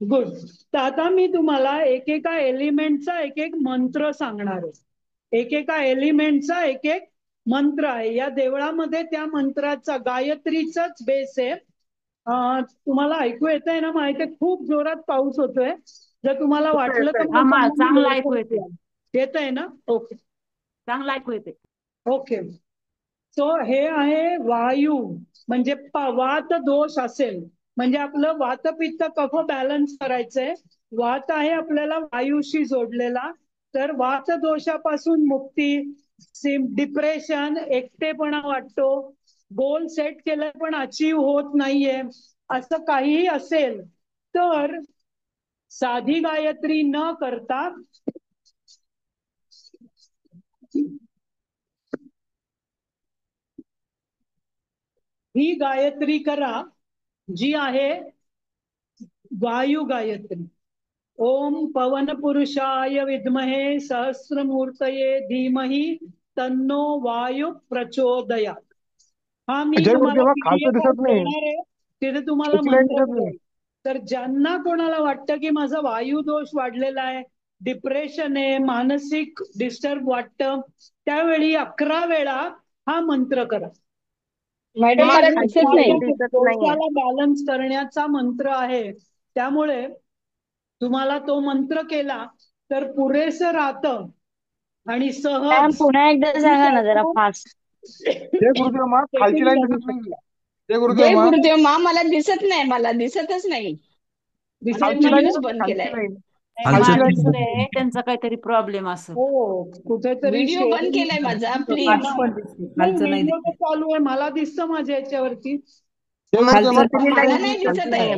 S1: गुड. तर आता मी तुम्हाला एकेका एलिमेंटचा एक एक मंत्र सांगणार आहे. एकेका एलिमेंटचा एक एक मंत्र आहे. या देवळामध्ये त्या मंत्राचा गायत्रीचाच बेस आहे. तुम्हाला ऐकू येत आहे ना, माहिती आहे खूप जोरात पाऊस होतोय, जर तुम्हाला वाटलं तर
S2: हा
S1: मला
S2: चांगला ऐकू येते.
S1: येत आहे ना. ओके,
S2: चांगला ऐकू येते.
S1: ओके. सो हे आहे वायू, म्हणजे वात दोष असेल, म्हणजे आपलं वातपित्त कफ बॅलन्स करायचंय, वात आहे आपल्याला वायूशी जोडलेला, तर वात दोषापासून मुक्ती, डिप्रेशन, एकटेपणा वाटतो, गोल सेट केलं पण अचीव होत नाहीये, असं काहीही असेल तर साधी गायत्री न करता ही गायत्री करा, जी आहे वायू गायत्री. ओम पवन पुरुषाय विद्महे सहस्रमूर्तये धीमहि तन्नो वायू प्रचोदयात्. हा मी
S3: जय
S1: तुम्हाला
S3: गुरुदेवा, खालचं
S1: PDF वर
S3: दिसत नाही,
S1: देणार आहे, तिथे तुम्हाला
S3: कुठलाही
S1: मंत्र
S3: दिसत नाही.
S1: मिळेल. तर ज्यांना कोणाला वाटतं की माझा वायू दोष वाढलेला आहे, डिप्रेशन आहे, मानसिक डिस्टर्ब वाटतं, त्यावेळी 11 वेळा हा मंत्र करा.
S4: मॅडम मला दिसत नाही.
S1: दोषाला बॅलन्स करण्याचा मंत्र आहे, त्यामुळे तुम्हाला तो मंत्र केला तर पुरेसं राहतं आणि
S4: मॅम
S1: सहज.
S4: पुन्हा एकदा सांगा ना जरा फास्ट.
S3: जय गुरुदेव मा, खालची लाईन दिसत नाही. जय
S4: जय
S3: गुरुदेव मा,
S4: गुरुदेव मा, मला दिसत नाही, मला दिसतच नाही.
S3: खालची लाईन
S4: व्हिडिओच बंद
S3: खालची
S4: केलाय.
S3: लाईन
S2: माझं
S3: खालची
S2: दिसतंय, त्यांचा काहीतरी प्रॉब्लेम असेल.
S1: हो, कुठेतरी
S4: व्हिडिओ बंद केलाय माझा, प्लीज.
S1: व्हिडिओ तर चालू आहे, मला दिसतं माझ्या याच्यावरती.
S3: जय गुरुदेव मा,
S4: मला नाही दिसत आहे.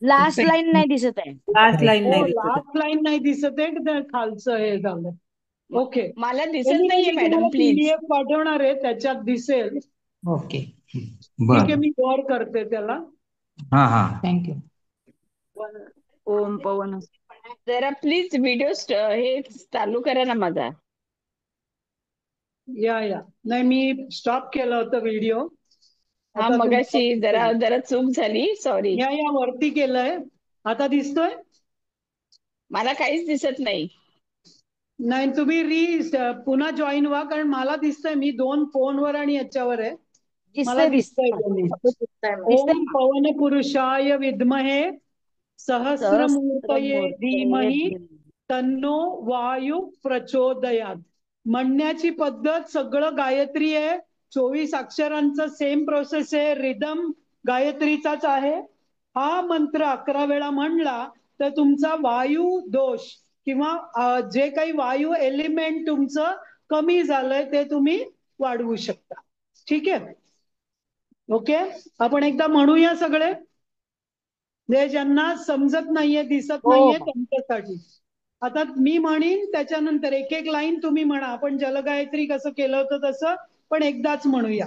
S5: लास्ट लाईन नाही दिसत आहे.
S2: लास्ट लाईन
S1: हो,
S2: नाही दिसत.
S1: लास्ट लाईन नाही दिसत आहे, तर खालचं हे झालं. ओके,
S4: मला दिसत नाहीये मॅडम, प्लीज.
S1: PDF पाठवणार आहे, त्याच्यात दिसेल.
S6: ओके
S1: ठीक आहे, मी वर करते त्याला.
S6: हा हा थँक्यू.
S2: ओम पवन.
S4: जरा प्लीज व्हिडिओ हे चालू करा ना माझा.
S1: या नाही, मी स्टॉप केलं होतं व्हिडिओ.
S4: हा, मगाशी जरा चूक झाली, सॉरी.
S1: या वरती केलंय, आता दिसतोय.
S4: मला काहीच दिसत नाही.
S1: नाही, तुम्ही पुन्हा जॉईन व्हा, कारण मला दिसतंय, मी 2 फोनवर आणि याच्यावर आहे, मला दिसतंय. ओम पवन पुरुषाय विद्महे सहस्रमूर्तये धीमहि तन्नो वायू प्रचोदयात्. म्हणण्याची पद्धत सगळं गायत्री आहे, 24 अक्षरांचं सेम प्रोसेस आहे, रिदम गायत्रीचाच आहे. हा मंत्र 11 वेळा म्हणला तर तुमचा वायू दोष किंवा जे काही वायू एलिमेंट तुमचं कमी झालंय ते तुम्ही वाढवू शकता. ठीक आहे, ओके. आपण एकदा म्हणूया सगळे, जे ज्यांना समजत नाहीये, दिसत नाहीये त्यांच्यासाठी. आता मी म्हणीन, त्याच्यानंतर एक एक लाईन तुम्ही म्हणा. आपण जलगायत्री कसं केलं होतं तसं, पण एकदाच म्हणूया.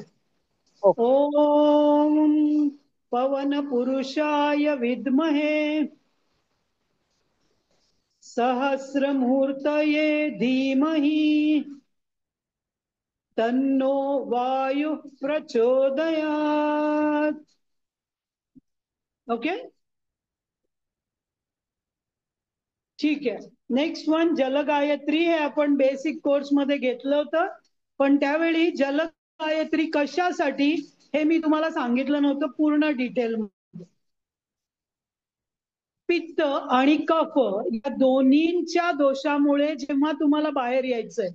S1: ओम पवन पुरुषाय विद्महे सहस्रमूर्तये धीमहि तन्नो वायु प्रचोदयात्. ओके, ठीक आहे. नेक्स्ट वन जलगायत्री. हे आपण बेसिक कोर्स मध्ये घेतलं होतं, पण त्यावेळी जलगायत्री कशासाठी हे मी तुम्हाला सांगितलं नव्हतं पूर्ण डिटेल. पित्त आणि कफ या दोन्हींच्या दोषामुळे जेव्हा तुम्हाला बाहेर यायचंय,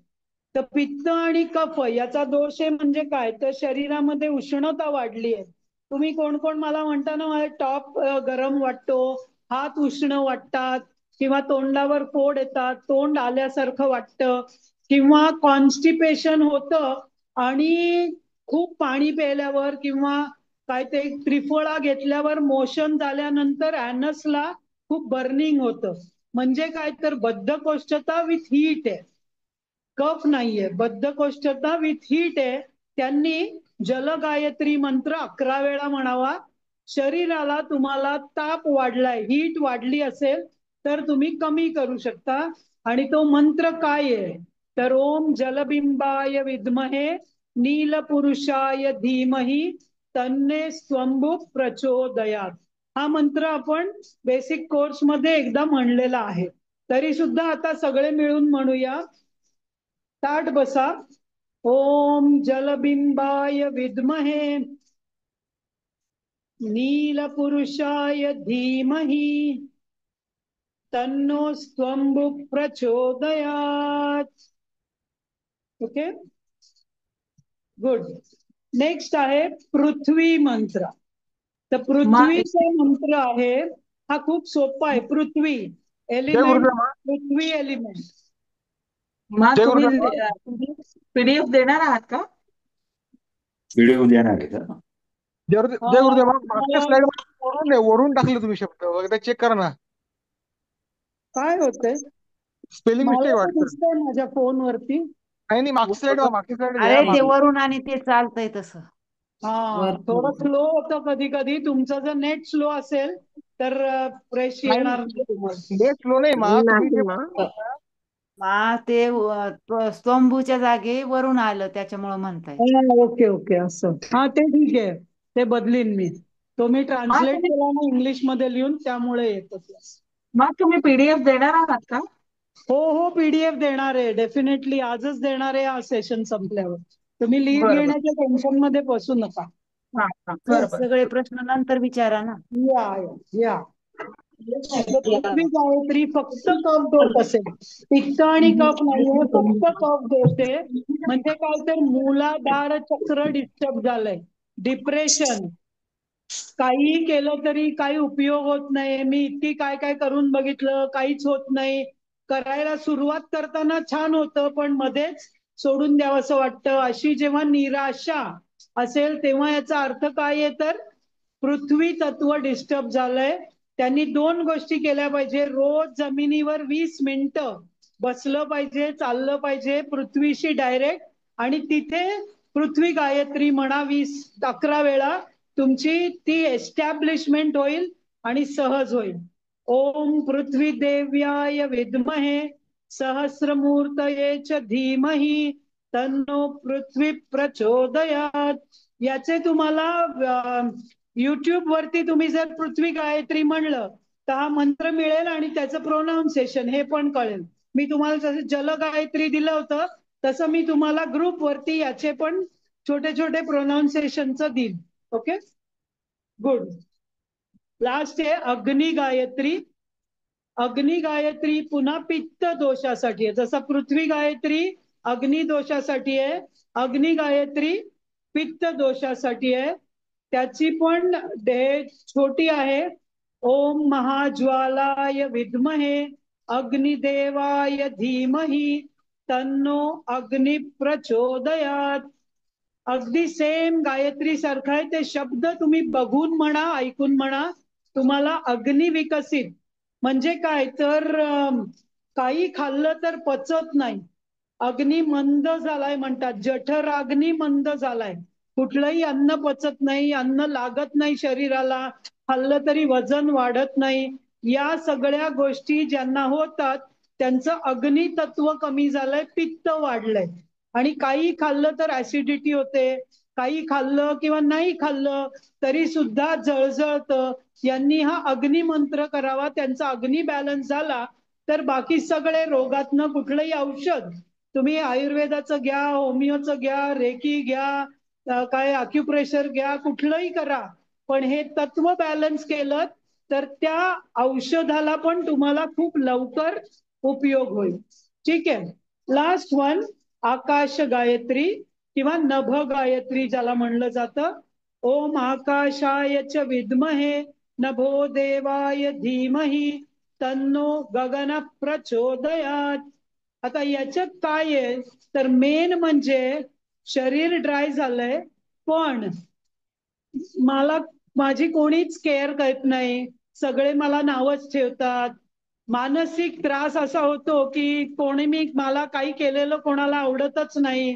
S1: तर पित्त आणि कफ याचा दोष आहे म्हणजे काय, तर शरीरामध्ये उष्णता वाढली आहे. तुम्ही कोण कोण मला म्हणता ना, मला टॉप गरम वाटतो, हात उष्ण वाटतात, किंवा तोंडावर फोड येतात, तोंड आल्यासारखं वाटतं, किंवा कॉन्स्टिपेशन होतं आणि खूप पाणी प्यायल्यावर किंवा काय ते त्रिफळा घेतल्यावर मोशन झाल्यानंतर ऍनसला खूप बर्निंग होतं. म्हणजे काय, तर बद्धकोष्ठता विथ हीट आहे, कफ नाहीये, बद्धकोष्ठता विथ हीट आहे. त्यांनी जलगायत्री मंत्र 11 वेळा म्हणावा. शरीराला तुम्हाला ताप वाढलाय, हीट वाढली असेल तर तुम्ही कमी करू शकता. आणि तो मंत्र काय आहे, तर ओम जलबिंबाय विद्महे नीलपुरुषाय धीमहि तन्ने स्वंभू प्रचोदयात्. हा मंत्र आपण बेसिक कोर्स मध्ये एकदा म्हणलेला आहे, तरी सुद्धा आता सगळे मिळून म्हणूया. ताट बसा. ओम जलबिंबाय विद्महे नीलपुरुषाय धीमहि तन्नो स्वंभू प्रचोदयात्. Okay, good. नेक्स्ट आहे पृथ्वी मंत्र. तर पृथ्वीचा मंत्र आहे, हा खूप सोपा आहे. पृथ्वी एलिमेंट
S3: गुरुदेव मा.
S1: पृथ्वी एलिमेंट.
S6: मा
S3: जय
S6: तुम्ही
S3: गुरुदेव.
S6: पीडीएफ देणार आहात का?
S7: व्हिडिओ देणार आहे का?
S3: जय गुरुदेव मा. मागच्या स्लाइड मध्ये वरून टाकले तुम्ही शब्द एकदा चेक करा ना.
S1: काय होतंय?
S3: स्पेलिंग
S1: मला
S3: मिस्टेक
S1: तर
S3: वाटतं.
S1: दिसतंय माझ्या फोनवरती.
S3: नाही मागची स्लाइड
S2: अरे ते वरून आणि ते चालतंय तसं.
S1: हा थोडं स्लो होतं कधी कधी. तुमचं जर नेट स्लो असेल तर फ्रेश येणार नाही तुम्हाला.
S3: नेट स्लो नाही मा. तुम्ही जे
S2: ते स्तंभूच्या जागे वरून आलं त्याच्यामुळे म्हणताय.
S1: ओके ओके असं. हा ते ठीक आहे. ते बदलीन मी. तो मी ट्रान्सलेट केला ना इंग्लिश मध्ये लिहून त्यामुळे येत असेल.
S6: मग तुम्ही पीडीएफ देणार आहात का?
S1: हो पीडीएफ देणार आहे डेफिनेटली. आजच देणार आहे हा सेशन संपल्यावर. तुम्ही लीव
S6: बरं.
S1: घेण्याच्या टेन्शन मध्ये बसू नका.
S2: सगळे प्रश्न नंतर विचारा ना.
S1: या पृथ्वी गायत्री फक्त कफ दोष असेल. पित्त आणि कफ नाहीये, फक्त कफ दोष आहे. म्हणजे काय तर मूलाधार चक्र डिस्टर्ब झालंय. डिप्रेशन. काही केलं तरी काही उपयोग होत नाही. मी इतकी काय काय करून बघितलं काहीच होत नाही. करायला सुरुवात करताना छान होतं पण मध्येच सोडून द्यावंसं वाटतं. अशी जेव्हा निराशा असेल तेव्हा याचा अर्थ काय आहे तर पृथ्वी तत्व डिस्टर्ब झालंय. त्यांनी 2 गोष्टी केल्या पाहिजे. रोज जमिनीवर 20 मिनिटं बसलं पाहिजे, चाललं पाहिजे पृथ्वीशी डायरेक्ट. आणि तिथे पृथ्वी गायत्री म्हणा 11 वेळा. तुमची ती एस्टॅब्लिशमेंट होईल आणि सहज होईल. ओम पृथ्वी देव्याय विद्महे सहस्रमूर्तये च धीमहि तन्नो पृथ्वी प्रचोदयात. याचे तुम्हाला युट्यूब वरती तुम्ही जर पृथ्वी गायत्री म्हणलं तर हा मंत्र मिळेल आणि त्याचं प्रोनाउन्सिएशन हे पण कळेल. मी तुम्हाला जसं जल गायत्री दिलं होतं तसं मी तुम्हाला ग्रुप वरती याचे पण छोटे छोटे प्रोनाउन्सिएशनचं देईन. Okay good. लास्ट आहे अग्नि गायत्री. अग्नि गायत्री पुन्हा पित्त दोषासाठी आहे. जसं पृथ्वी गायत्री अग्नि दोषासाठी आहे, अग्नि गायत्री पित्त दोषासाठी आहे. त्याची पण छोटी आहे. ओम महाज्वालाय विद्महे अग्निदेवाय धीमहि तन्नो अग्नि प्रचोदयात. अगदी सेम गायत्री सारखं आहे. ते शब्द तुम्ही बघून म्हणा, ऐकून म्हणा. तुम्हाला अग्नी विकसित म्हणजे काय तर काही खाल्लं तर पचत नाही. अग्नी मंद झालाय म्हणतात. जठराग्नी मंद झालाय. कुठलंही अन्न पचत नाही, अन्न लागत नाही शरीराला, खाल्लं तरी वजन वाढत नाही. या सगळ्या गोष्टी ज्यांना होतात त्यांचं अग्नी तत्व कमी झालंय, पित्त वाढलंय. आणि काही खाल्लं तर ऍसिडिटी होते, काही खाल्लं किंवा नाही खाल्लं तरी सुद्धा जळजळतं. यांनी हा अग्नी मंत्र करावा. त्यांचा अग्नी बॅलन्स झाला तर बाकी सगळे रोगातनं कुठलंही औषध तुम्ही आयुर्वेदाचं घ्या, होमिओचं घ्या, रेकी घ्या, काय अक्युप्रेशर घ्या, कुठलंही करा, पण हे तत्व बॅलन्स केलं तर त्या औषधाला पण तुम्हाला खूप लवकर उपयोग होईल. ठीक आहे. लास्ट वन आकाश गायत्री किंवा नभ गायत्री ज्याला म्हणलं जातं. ओम आकाशाय च विद्महे नभो देवाय धीमहि तन्नो गगन प्रचोदयात. आता याच्यात काय आहे तर मेन म्हणजे शरीर ड्राय झालंय पण मला माझी कोणीच केअर करत नाही. सगळे मला नावच ठेवतात. मानसिक त्रास असा होतो की मला काही केलेलं कोणाला आवडतच नाही.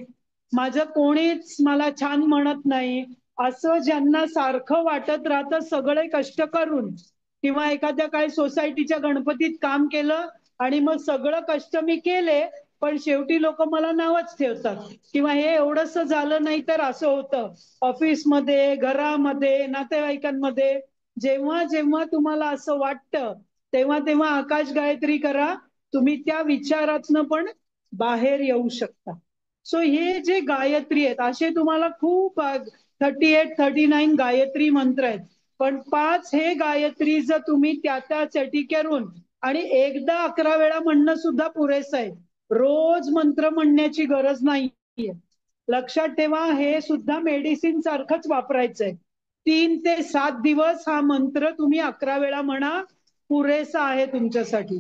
S1: माझं कोणीच मला छान म्हणत नाही. असं ज्यांना सारखं वाटत राहतं सगळे कष्ट करून किंवा एखाद्या काही सोसायटीच्या गणपतीत काम केलं आणि मग सगळं कष्ट मी केले पण शेवटी लोक मला नावच ठेवतात किंवा हे एवढंच झालं नाही तर असं होतं. ऑफिसमध्ये, घरामध्ये, नातेवाईकांमध्ये जेव्हा जेव्हा तुम्हाला असं वाटतं तेव्हा तेव्हा आकाश गायत्री करा. तुम्ही त्या विचारातनं पण बाहेर येऊ शकता. सो हे जे गायत्री आहेत असे तुम्हाला खूप 38, 39 गायत्री मंत्र आहेत. पण 5 हे गायत्री जर तुम्ही त्यासाठी करून आणि एकदा 11 वेळा म्हणणं सुद्धा पुरेसं आहे. रोज मंत्र म्हणण्याची गरज नाहीये. लक्षात ठेवा हे सुद्धा मेडिसिन सारखंच वापरायचंय. 3 ते 7 दिवस हा मंत्र तुम्ही 11 वेळा म्हणा, पुरेसा आहे तुमच्यासाठी.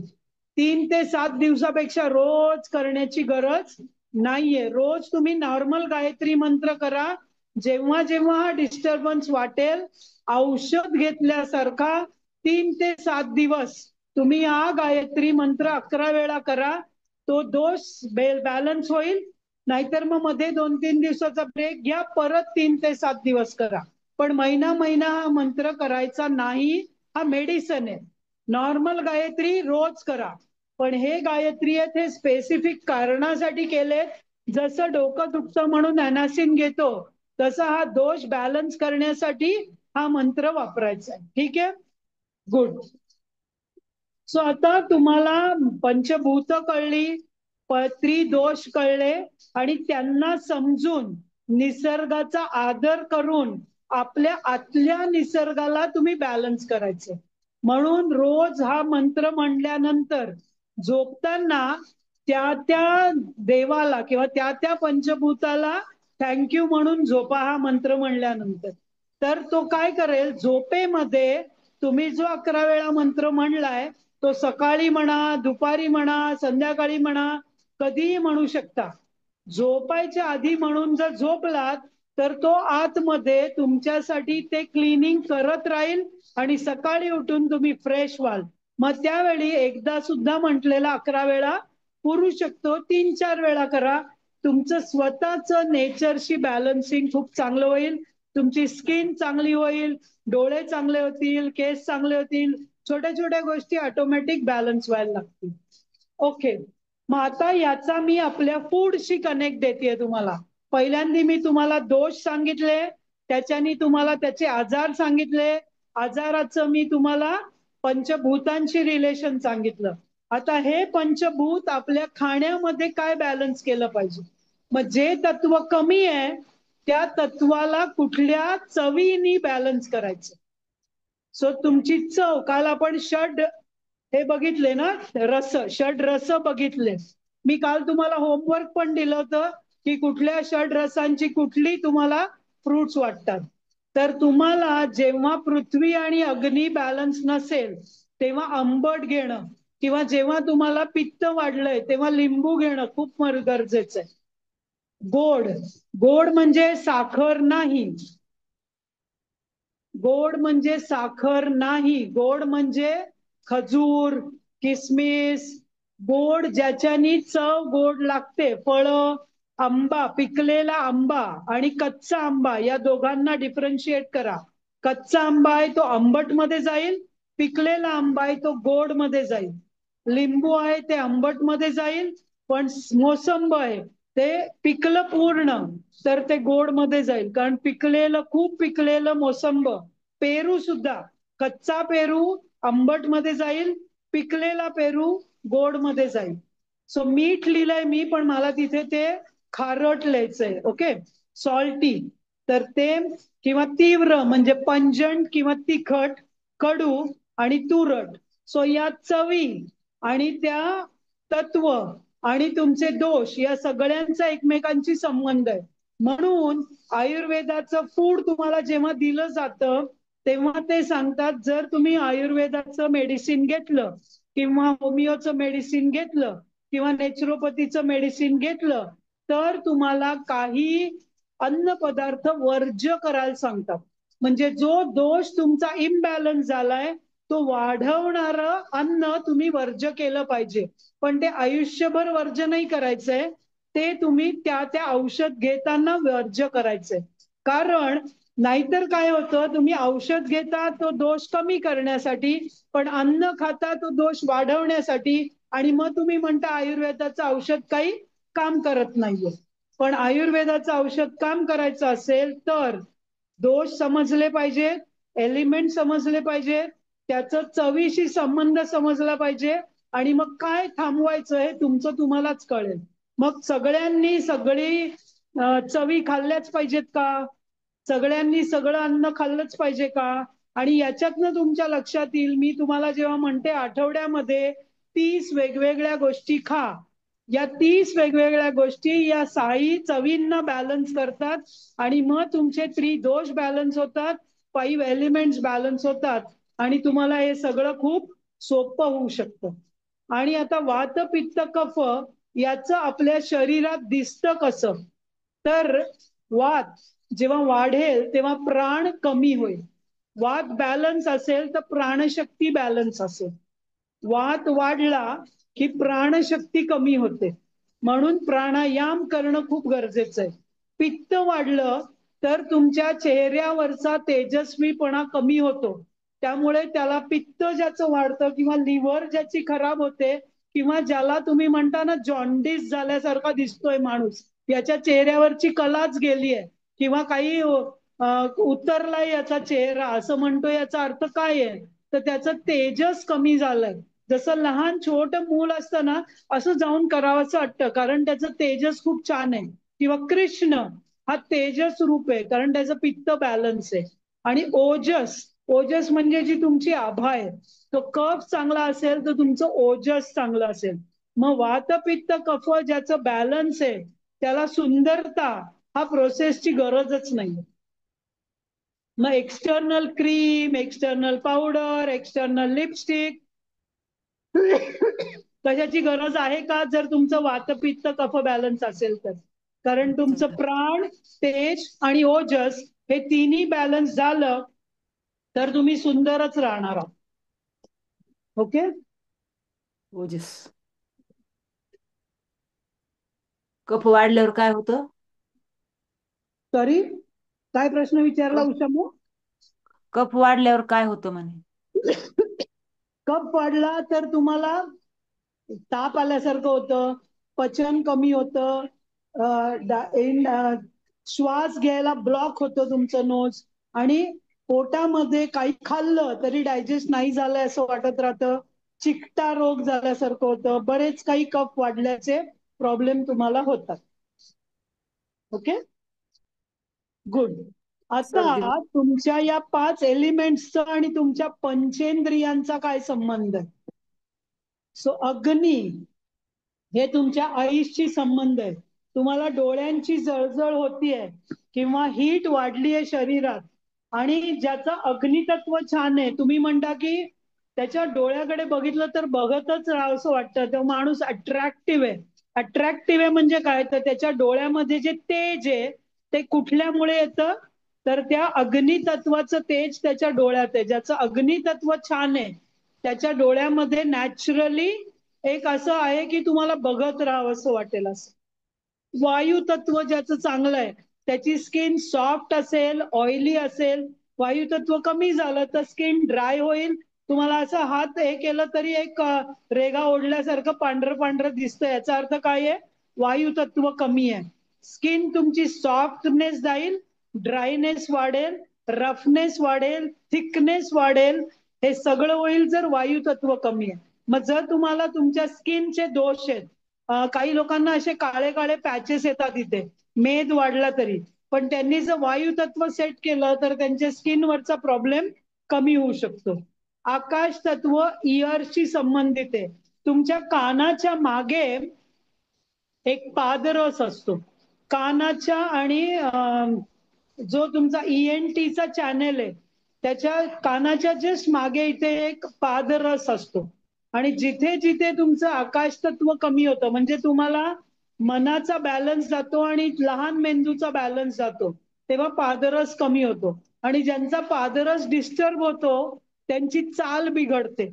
S1: 3 ते 7 दिवसापेक्षा रोज करण्याची गरज नाहीये. रोज तुम्ही नॉर्मल गायत्री मंत्र करा. जेव्हा जेव्हा हा डिस्टर्बन्स वाटेल, औषध घेतल्यासारखा 3 ते 7 दिवस तुम्ही हा गायत्री मंत्र 11 वेळा करा. तो दोष बॅलन्स होईल. नाहीतर मग मध्ये 2-3 दिवसाचा ब्रेक घ्या, परत 3 ते 7 दिवस करा. पण महिना हा मंत्र करायचा नाही. हा मेडिसन आहे. नॉर्मल गायत्री रोज करा. पण हे गायत्री आहेत हे स्पेसिफिक कारणासाठी केले. जसं डोकं दुखतं म्हणून ॲनासिन घेतो, तसा हा दोष बॅलन्स करण्यासाठी हा मंत्र वापरायचा आहे. ठीक आहे, गुड. सो आता तुम्हाला पंचभूत कळली, त्रिदोष कळले, आणि त्यांना समजून निसर्गाचा आदर करून आपल्या आतल्या निसर्गाला तुम्ही बॅलन्स करायचे. म्हणून रोज हा मंत्र म्हणल्यानंतर झोपताना त्या देवाला किंवा त्या पंचभूताला थँक्यू म्हणून झोपा हा मंत्र म्हणल्यानंतर. तर तो काय करेल, झोपेमध्ये तुम्ही जो 11 वेळा मंत्र म्हणलाय तो सकाळी म्हणा, दुपारी म्हणा, संध्याकाळी म्हणा, कधीही म्हणू शकता. झोपायच्या आधी म्हणून जर झोपलात तर तो आतमध्ये तुमच्यासाठी ते क्लिनिंग करत राहील आणि सकाळी उठून तुम्ही फ्रेश व्हाल. मग त्यावेळी एकदा सुद्धा म्हटलेला 11 वेळा पुरू शकतो. 3-4 वेळा करा. तुमचं स्वतःचं नेचरशी बॅलन्सिंग खूप चांगलं होईल. तुमची स्किन चांगली होईल, डोळे चांगले होतील, केस चांगले होतील, छोट्या छोट्या गोष्टी ऑटोमॅटिक बॅलन्स व्हायला लागतील. ओके, मग आता याचा मी आपल्या फूडशी कनेक्ट देते तुम्हाला. पहिल्यांदा मी तुम्हाला दोष सांगितले, त्याच्यानी तुम्हाला त्याचे आजार सांगितले, आजाराचं मी तुम्हाला पंचभूतांशी रिलेशन सांगितलं. आता हे पंचभूत आपल्या खाण्यामध्ये काय बॅलन्स केलं पाहिजे. मग जे तत्व कमी आहे त्या तत्वाला कुठल्या चवीनी बॅलन्स करायचं. सो तुमची चव, काल आपण हे बघितले ना, षड रस बघितले. मी काल तुम्हाला होमवर्क पण दिलं होतं की कुठल्या षड रसांची कुठली तुम्हाला फ्रुट्स वाटतात. तर तुम्हाला जेव्हा पृथ्वी आणि अग्नी बॅलन्स नसेल तेव्हा आंबट घेणं, किंवा जेव्हा तुम्हाला पित्त वाढलंय तेव्हा लिंबू घेणं खूप गरजेचं आहे. गोड म्हणजे साखर नाही. गोड म्हणजे साखर नाही. गोड म्हणजे खजूर, किसमिस, गोड ज्याच्यानी चव गोड लागते. फळं, आंबा, पिकलेला आंबा आणि कच्चा आंबा या दोघांना डिफरन्शिएट करा. कच्चा आंबा आहे तो आंबट मध्ये जाईल, पिकलेला आंबा आहे तो गोड मध्ये जाईल. लिंबू आहे ते आंबट मध्ये जाईल, पण मोसंब आहे ते पिकलं पूर्ण तर ते गोड मध्ये जाईल. कारण खूप पिकलेलं मोसंब, पेरू सुद्धा, कच्चा पेरू आंबट मध्ये जाईल, पिकलेला पेरू गोड मध्ये जाईल. सो मीठ लिहिलंय मी, पण मला तिथे ते खारट लिहायचंय. Okay, salty. तर ते किंवा तीव्र म्हणजे पंजंट किंवा तिखट, कडू आणि तुरट. सो या चवी आणि त्या तत्व आणि तुमचे दोष या सगळ्यांचा एकमेकांशी संबंध आहे. म्हणून आयुर्वेदाचं फूड तुम्हाला जेव्हा दिलं जातं तेव्हा ते सांगतात, जर तुम्ही आयुर्वेदाचं मेडिसिन घेतलं किंवा होमिओचं मेडिसिन घेतलं किंवा नॅचरोपॅथीचं मेडिसिन घेतलं तर तुम्हाला काही अन्न पदार्थ वर्ज्य करायला सांगतात. म्हणजे जो दोष तुमचा इम्बॅलन्स झालाय तो वाढवणारं अन्न तुम्ही वर्ज्य केलं पाहिजे. पण ते आयुष्यभर वर्ज्य नाही करायचंय, ते तुम्ही त्या औषध घेताना वर्ज्य करायचंय. कारण नाहीतर काय होतं, तुम्ही औषध घेता तो दोष कमी करण्यासाठी, पण अन्न खाता तो दोष वाढवण्यासाठी, आणि मग तुम्ही म्हणता आयुर्वेदाचं औषध काही काम करत नाहीये. पण आयुर्वेदाचं औषध काम करायचं असेल तर दोष समजले पाहिजेत, एलिमेंट समजले पाहिजेत, त्याचं चवीशी संबंध समजला पाहिजे, आणि मग काय थांबवायचं हे तुमचं तुम्हालाच कळेल. मग सगळ्यांनी सगळी चवी खाल्ल्याच पाहिजेत का? सगळ्यांनी सगळं अन्न खाल्लंच पाहिजे का? आणि याच्यातनं तुमच्या लक्षात येईल, मी तुम्हाला जेव्हा म्हणते आठवड्यामध्ये 30 वेगवेगळ्या गोष्टी खा, या 30 वेगवेगळ्या गोष्टी या 6 चवींना बॅलन्स करतात आणि मग तुमचे त्रिदोष बॅलन्स होतात, 5 एलिमेंट्स बॅलन्स होतात आणि तुम्हाला हे सगळं खूप सोपं होऊ शकतं. आणि आता वात पित्त कफ याचं आपल्या शरीरात दिसतं कसं, तर वात जेव्हा वाढेल तेव्हा प्राण कमी होईल. वात बॅलन्स असेल तर प्राणशक्ती बॅलन्स असेल. वात वाढला की प्राणशक्ती कमी होते, म्हणून प्राणायाम करणं खूप गरजेचं आहे. पित्त वाढलं तर तुमच्या चेहऱ्यावरचा तेजस्वीपणा कमी होतो, त्यामुळे त्याला पित्त ज्याचं वाढतं किंवा लिव्हर ज्याची खराब होते किंवा ज्याला तुम्ही म्हणता ना जॉन्डिस झाल्यासारखा दिसतोय माणूस, याच्या चेहऱ्यावरची कलाच गेली आहे किंवा काही उतरलाय याचा चेहरा असं म्हणतो, याचा अर्थ काय आहे तर त्याचं तेजस कमी झालंय. जसं लहान छोटं मूल असतं ना असं जाऊन करावंसं वाटतं, कारण त्याचं तेजस खूप छान आहे. किंवा कृष्ण हा तेजस रूप आहे, कारण त्याचं पित्त बॅलन्स आहे. आणि ओजस, ओजस म्हणजे जी तुमची आभा आहे, तो कफ चांगला असेल तर तुमचं ओजस चांगलं असेल. मग वात पित्त कफ ज्याचं बॅलन्स आहे त्याला सुंदरता हा प्रोसेसची गरजच नाही. मग external cream, external powder, external lipstick कशाची गरज आहे का, जर तुमचं वातपित्त कफ बॅलन्स असेल तर. कारण तुमचं प्राण, तेज आणि ओजस हे तिन्ही बॅलन्स झालं तर तुम्ही सुंदरच राहणार आहात. ओके.
S2: ओजस. कफ वाढल्यावर काय होतं?
S1: तरी काय प्रश्न विचारला उषामू?
S2: कफ वाढल्यावर काय होतं म्हणे?
S1: कफ वाढला तर तुम्हाला ताप आल्यासारखं होतं, पचन कमी होतं, श्वास घ्यायला ब्लॉक होतं तुमचं नोज, आणि पोटामध्ये काही खाल्लं तरी डायजेस्ट नाही झालंय असं वाटत राहतं, चिकटा रोग झाल्यासारखं होतं, बरेच काही कफ वाढल्याचे प्रॉब्लेम तुम्हाला होतात. Okay, good. आता तुमच्या या 5 एलिमेंट्सचा आणि तुमच्या पंचेंद्रियांचा काय संबंध आहे? सो अग्नी हे तुमच्या आईशी संबंध आहे. तुम्हाला डोळ्यांची जळजळ होतीये किंवा हीट वाढली आहे शरीरात, आणि ज्याचं अग्नितत्व छान आहे, तुम्ही म्हणता की त्याच्या डोळ्याकडे बघितलं तर बघतच राहावंसं वाटतं, तो माणूस अट्रॅक्टिव्ह आहे. अट्रॅक्टिव्ह आहे म्हणजे काय, तर त्याच्या डोळ्यामध्ये जे तेज आहे ते कुठल्यामुळे येतं, तर त्या अग्नितत्वाचं तेज त्याच्या डोळ्यात आहे. ज्याचं अग्नितत्व छान आहे त्याच्या डोळ्यामध्ये नॅचरली एक असं आहे की तुम्हाला बघत राहावं असं वाटेल. असं वायू तत्व ज्याचं चांगलं आहे त्याची स्किन सॉफ्ट असेल, ऑइली असेल. वायू तत्व कमी झालं तर स्किन ड्राय होईल, तुम्हाला असं हात हे केलं तरी एक रेगा ओढल्यासारखं पांढरं पांढरं दिसतं. याचा अर्थ काय आहे, वायू तत्व कमी आहे. स्किन तुमची सॉफ्टनेस जाईल, ड्रायनेस वाढेल, रफनेस वाढेल, थिकनेस वाढेल, हे सगळं होईल जर वायू तत्व कमी आहे. मग जर तुम्हाला तुमच्या स्किनचे दोष आहेत, काही लोकांना असे काळे काळे पॅचेस येतात इथे मेद वाढला तरी, पण त्यांनी जर वायू तत्व सेट केलं तर त्यांच्या स्किनवरचा प्रॉब्लेम कमी होऊ शकतो. आकाश तत्व इयरशी संबंधित आहे. तुमच्या कानाच्या मागे एक पादरस असतो. कानाच्या आणि जो तुमचा ENTचा चॅनेल आहे त्याच्या कानाच्या जस्ट मागे इथे एक पादरस असतो, आणि जिथे जिथे तुमचं आकाश तत्व कमी होतं, म्हणजे तुम्हाला मनाचा बॅलन्स जातो आणि लहान मेंदूचा बॅलन्स जातो, तेव्हा पादरस कमी होतो. आणि ज्यांचा पादरस डिस्टर्ब होतो त्यांची चाल बिघडते.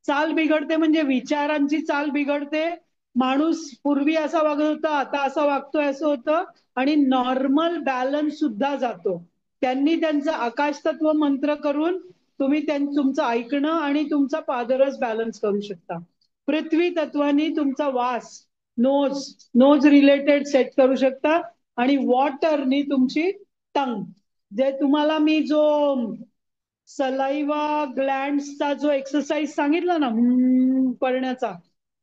S1: चाल बिघडते म्हणजे विचारांची चाल बिघडते. माणूस पूर्वी असा वागत होता आता असा वागतोय असं होतं, आणि नॉर्मल बॅलन्स सुद्धा जातो. त्यांनी त्यांचं आकाश तत्व मंत्र करून तुम्ही तुमचं ऐकणं आणि तुमचा पादरस बॅलन्स करू शकता. पृथ्वी तत्वानी तुमचा वास, नोज रिलेटेड सेट करू शकता, आणि वॉटरनी तुमची टंग. जे तुम्हाला मी जो सलाइवा ग्लँड्सचा जो एक्सरसाइज सांगितला ना पळण्याचा,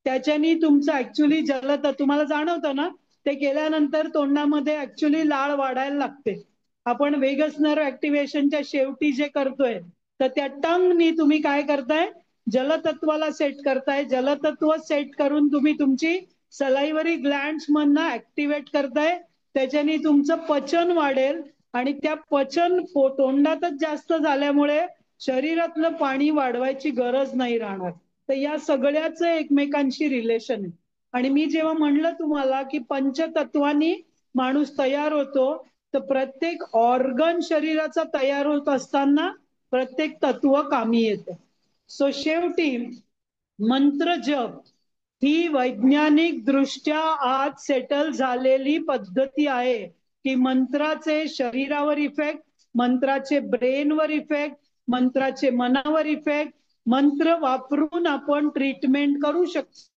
S1: त्याच्यानी तुमचं ऍक्च्युली जलत तुम्हाला जाणवतं ना, ते केल्यानंतर तोंडामध्ये ऍक्च्युली लाळ वाढायला लागते. आपण वेगस नर्व ऍक्टिव्हेशनच्या शेवटी जे करतोय तर त्या टंगनी तुम्ही काय करताय, जलतत्वाला सेट करताय. जलतत्व सेट करून तुम्ही तुमची सलाइव्हरी ग्लँड्स मधनं ऍक्टिव्हेट करताय. त्याच्यानी तुमचं पचन वाढेल, आणि त्या पचन तोंडातच जास्त झाल्यामुळे शरीरातलं पाणी वाढवायची गरज नाही राहणार. तर या सगळ्याच एकमेकांशी रिलेशन आहे. आणि मी जेव्हा म्हणलं तुम्हाला की पंचतत्वानी माणूस तयार होतो, तर प्रत्येक ऑर्गन शरीराचा तयार होत असताना प्रत्येक तत्व कामी येतं. सो शेवटी मंत्र जप ही वैज्ञानिक दृष्ट्या आज सेटल झालेली पद्धती आहे की मंत्राचे शरीरावर इफेक्ट, मंत्राचे ब्रेनवर इफेक्ट, मंत्राचे मनावर इफेक्ट, मंत्र वापरून आपण ट्रीटमेंट करू शकतो.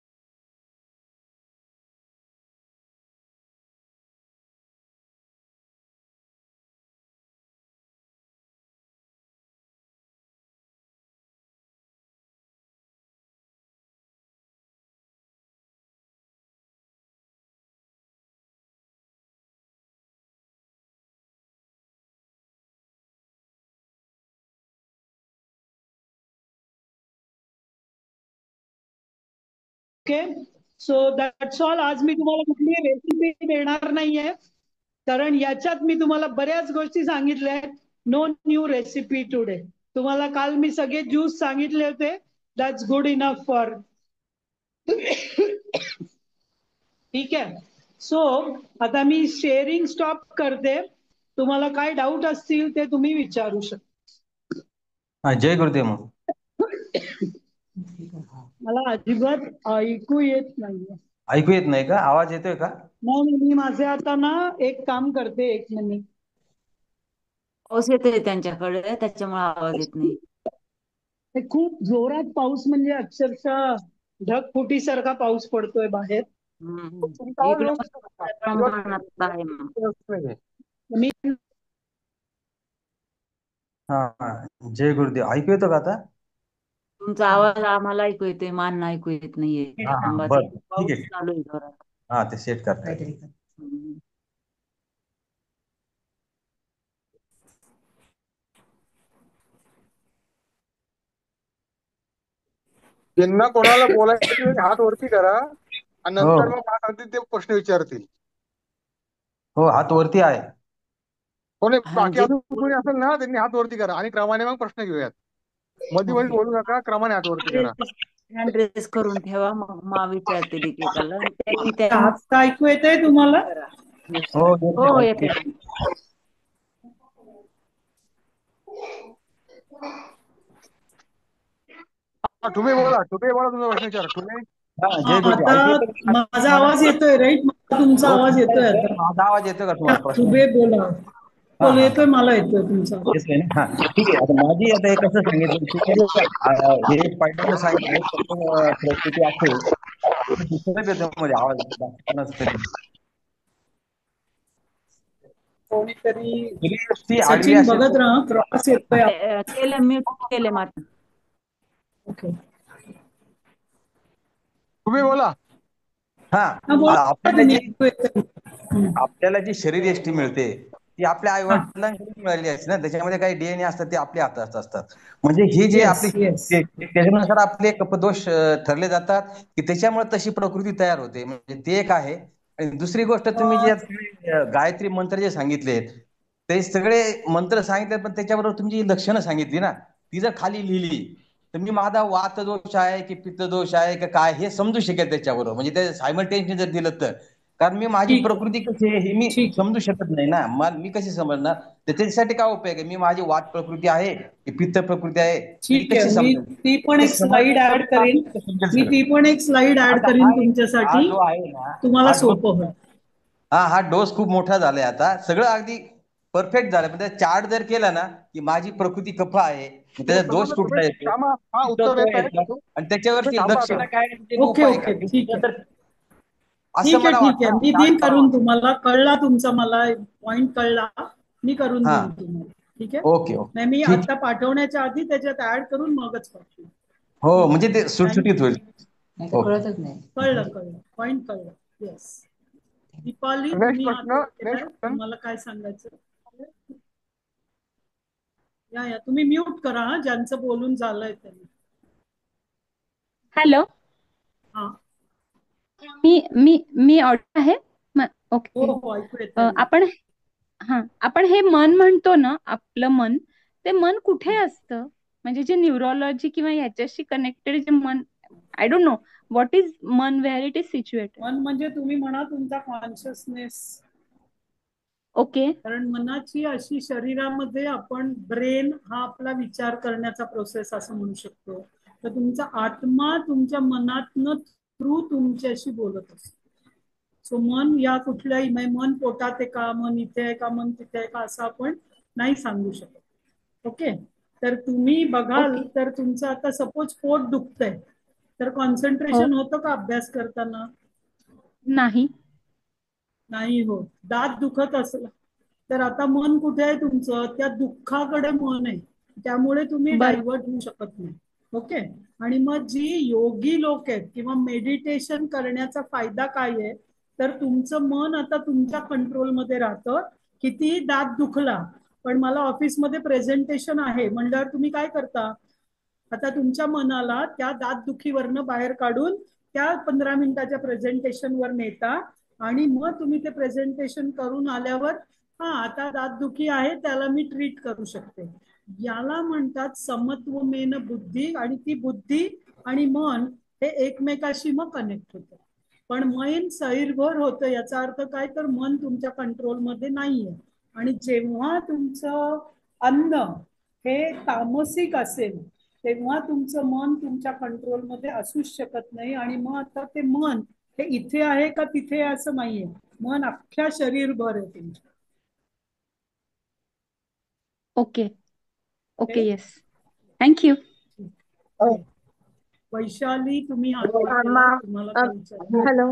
S1: Okay, so that's all. आज मी तुम्हाला कुठली रेसिपी देणार नाहीये, कारण याच्यात मी तुम्हाला बऱ्याच गोष्टी सांगितल्या आहेत. No new recipe today. तुम्हाला काल मी सगळे ज्यूस सांगितले होते, दॅट्स गुड इनफ फॉर. ठीक आहे. सो आता मी शेअरिंग स्टॉप करते. तुम्हाला काय डाऊट असतील ते तुम्ही विचारू शकता.
S8: जय गुरुदेव. मग
S1: मला अजिबात ऐकू येत नाहीये.
S8: ऐकू येत नाही का? आवाज येतोय का?
S1: नाही, मी माझे आता ना एक काम करते, 1 मिनिट.
S2: पाऊस येतोय त्यांच्याकडे, त्याच्यामुळे आवाज येत नाही.
S1: हे खूप जोरात पाऊस, म्हणजे अक्षरशः ढगफुटीसारखा पाऊस पडतोय बाहेर.
S2: इकडे प्रमाणात आहे मग.
S1: मी
S8: हा, जय गुरुदेव. ऐकू येतो का आता?
S2: तुमचा आवाज आम्हाला ऐकू येतोय, मान ऐकू येत नाहीये.
S8: बरं, ठीक
S2: पाऊस
S8: आहे.
S2: चालू आहे जोरात.
S8: हा, ते सेट करता येईल.
S3: ज्यांना कोणाला बोलायचं हात वरती करा आणि नंतर मग काय सांगतील ते प्रश्न विचारतील.
S8: हो, हात वरती आहे.
S3: कोणी बाकी अजून कोणी असेल ना, त्यांनी हात वरती करा आणि क्रमाने मग प्रश्न घेऊयात. मध्ये बोलू नका, क्रमाने हात वरती करा.
S2: हँड रेस करून ठेवा, मग विचारते एकेकाला.
S1: आता ऐकू येतंय तुम्हाला?
S2: हो, येते.
S3: तुम्ही बोला तुमचा प्रश्न विचारा. तुम्ही
S1: आता माझा आवाज येतोय, राईट? तुमचा आवाज येतोय आता?
S8: माझा आवाज येतोय का तुम्हाला?
S1: तुम्ही बोला. येतोय, मला येतोय तुमचा.
S8: हा, ठीक आहे. आता माझी आता हे कसं सांगितलं, हे पहिल्यांदा सांगितलं प्रकृती असेल दिसत येतो मध्ये आवाज
S1: कोणीतरी सचिन बघत राहा, क्रॉस येतोय.
S2: केलं, म्यूट केले माझं.
S1: ओके,
S3: तुम्ही बोला.
S8: हा, आपल्याला जी शरीर यष्टी मिळते ती आपल्या आई वडिलांकडून मिळाली असते ना. त्याच्यामध्ये काही डीएनए असतात ते आपल्या हातात असतात. म्हणजे हे जे आपले त्याच्यानुसार आपले कपदोष ठरले जातात की त्याच्यामुळे तशी प्रकृती तयार होते. म्हणजे ते एक आहे. आणि दुसरी गोष्ट, तुम्ही जे गायत्री मंत्र जे सांगितलेत ते सगळे मंत्र सांगितले, पण त्याच्याबरोबर तुम्ही जी लक्षणं सांगितली ना, ती जर खाली लिहिली तर मी माझा वात दोष आहे की पित्त दोष आहे का काय हे समजू शकेल त्याच्याबरोबर. म्हणजे ते सायमल्टेनियसली जर दिलं तर, कारण मी माझी प्रकृती कशी आहे हे मी समजू शकत नाही ना. मी कशी समजणार? त्याच्यासाठी काय उपयोग आहे? मी माझी वात प्रकृती आहे की पित्त प्रकृती आहे,
S1: ठीक आहे. मी ती पण एक स्लाइड ऍड करीन. तुमच्यासाठी, तुम्हाला सोपं होईल.
S8: हा डोस खूप मोठा झालाय आता. सगळं अगदी परफेक्ट झालं. पण चार्ट जर केला ना की माझी प्रकृती कफ आहे, त्याचा दोष कुठला येतो आणि त्याच्यावरती लक्षणं काय,
S1: ओके, ठीक आहे. ठीक आहे. मी देईन करून तुम्हाला. कळला तुमचा, मला पॉइंट कळला. मी करून देईन तुम्हाला. ठीक आहे.
S8: ओके.
S1: नाही, मी आता पाठवण्याच्या आधी त्याच्यात ऍड करून मगच पाठवू.
S8: हो, म्हणजे ते सुटसुटीत होईल.
S2: कळतच नाही.
S1: कळलं, पॉइंट कळलं. येस. दीपाली, तुम्हाला काय सांगायचं? या तुम्ही म्यूट करा, ज्यांचं बोलून झालंय त्यांनी.
S9: हॅलो.
S1: हा,
S9: मी ऑडिओ आहे. ओके. आपण हे मन म्हणतो ना, आपलं मन, ते मन कुठे असतं? म्हणजे जे न्यूरोलॉजी किंवा ह्याच्याशी कनेक्टेड जे मन I don't know what is मन, वेअर इट इज सिच्युएटेड.
S1: मन म्हणजे तुम्ही म्हणा तुमचा कॉन्शियसनेस.
S9: ओके.
S1: कारण मनाची अशी शरीरामध्ये आपण ब्रेन हा आपला विचार करण्याचा प्रोसेस असं म्हणू शकतो. तर तुमचा आत्मा तुमच्या मनातनं थ्रू तुमच्याशी बोलत असतो. सो मन या कुठल्याही मन पोटात आहे का, मन इथे आहे का, मन तिथे आहे का, असं आपण नाही सांगू शकत. ओके. तर तुम्ही बघाल तर तुमचं आता सपोज पोट दुखतंय तर कॉन्सन्ट्रेशन होतं का अभ्यास करताना?
S9: नाही.
S1: नाही होत. दात दुखत असलं तर आता मन कुठे आहे तुमचं? त्या दुःखाकडे मन आहे, त्यामुळे तुम्ही डायव्हर्ट होऊ शकत नाही. ओके. आणि मग जी योगी लोक आहेत किंवा मेडिटेशन करण्याचा फायदा काय आहे, तर तुमचं मन आता तुमच्या कंट्रोलमध्ये राहतं. किती दात दुखला पण मला ऑफिसमध्ये प्रेझेंटेशन आहे म्हणल्यावर तुम्ही काय करता? आता तुमच्या मनाला त्या दातदुखीवरनं बाहेर काढून त्या 15 मिनिटाच्या प्रेझेंटेशनवर नेता आणि मग तुम्ही ते प्रेझेंटेशन करून आल्यावर आता दातदुखी आहे त्याला मी ट्रीट करू शकते. याला म्हणतात समत्वमेन बुद्धी. आणि ती बुद्धी आणि मन हे एकमेकाशी मग कनेक्ट होतं. पण मन सैरभर होतं याचा अर्थ काय, तर मन तुमच्या कंट्रोलमध्ये नाहीये. आणि जेव्हा तुमचं अन्न हे तामसिक असेल तेव्हा तुमचं मन तुमच्या कंट्रोलमध्ये असूच शकत नाही. आणि मग आता ते मन हे इथे आहे का तिथे आहे असं नाहीये, मन अख्ख्या शरीरभर आहे तुमच्या.
S9: Okay. Okay. Yes. Thank you.
S1: Vaishali तुम्ही हात वर केला, तुम्हाला काय विचारायचं?
S10: हॅलो.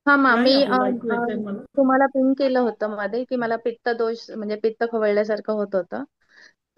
S10: हा मा
S1: या,
S10: मी
S1: या, बोला, ऐकू येतंय मला.
S10: तुम्हाला पिन केलं होतं मध्ये की मला पित्त दोष म्हणजे पित्त खवळल्यासारखं होत होतं.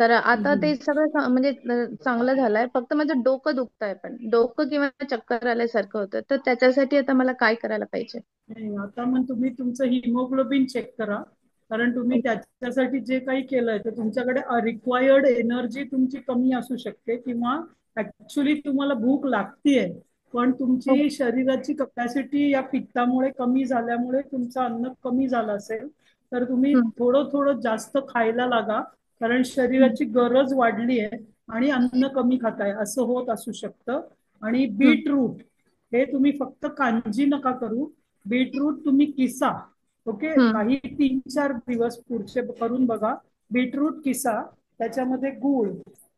S10: तर आता ते सगळं म्हणजे चांगलं झालंय. फक्त माझं डोकं दुखतंय, पण डोकं किंवा चक्कर आल्यासारखं होतं. तर त्याच्यासाठी आता मला काय करायला पाहिजे?
S1: नाही, आता मग तुम्ही तुमचं हिमोग्लोबिन चेक करा. कारण तुम्ही त्याच्यासाठी जे काही केलंय तर तुमच्याकडे रिक्वायर्ड एनर्जी तुमची कमी असू शकते किंवा ऍक्च्युली तुम्हाला भूक लागतीये पण तुमची शरीराची कपॅसिटी या पित्तामुळे कमी झाल्यामुळे तुमचं अन्न कमी झालं असेल तर तुम्ही थोडं थोडं जास्त खायला लागा. कारण शरीराची गरज वाढली आहे आणि अन्न कमी खाताय असं होत असू शकतं. आणि बीटरूट हे तुम्ही फक्त कांजी नका करू, बीटरूट तुम्ही किसा. ओके. काही 3-4 दिवस पुढचे करून बघा. बीटरूट किसा, त्याच्यामध्ये गूळ,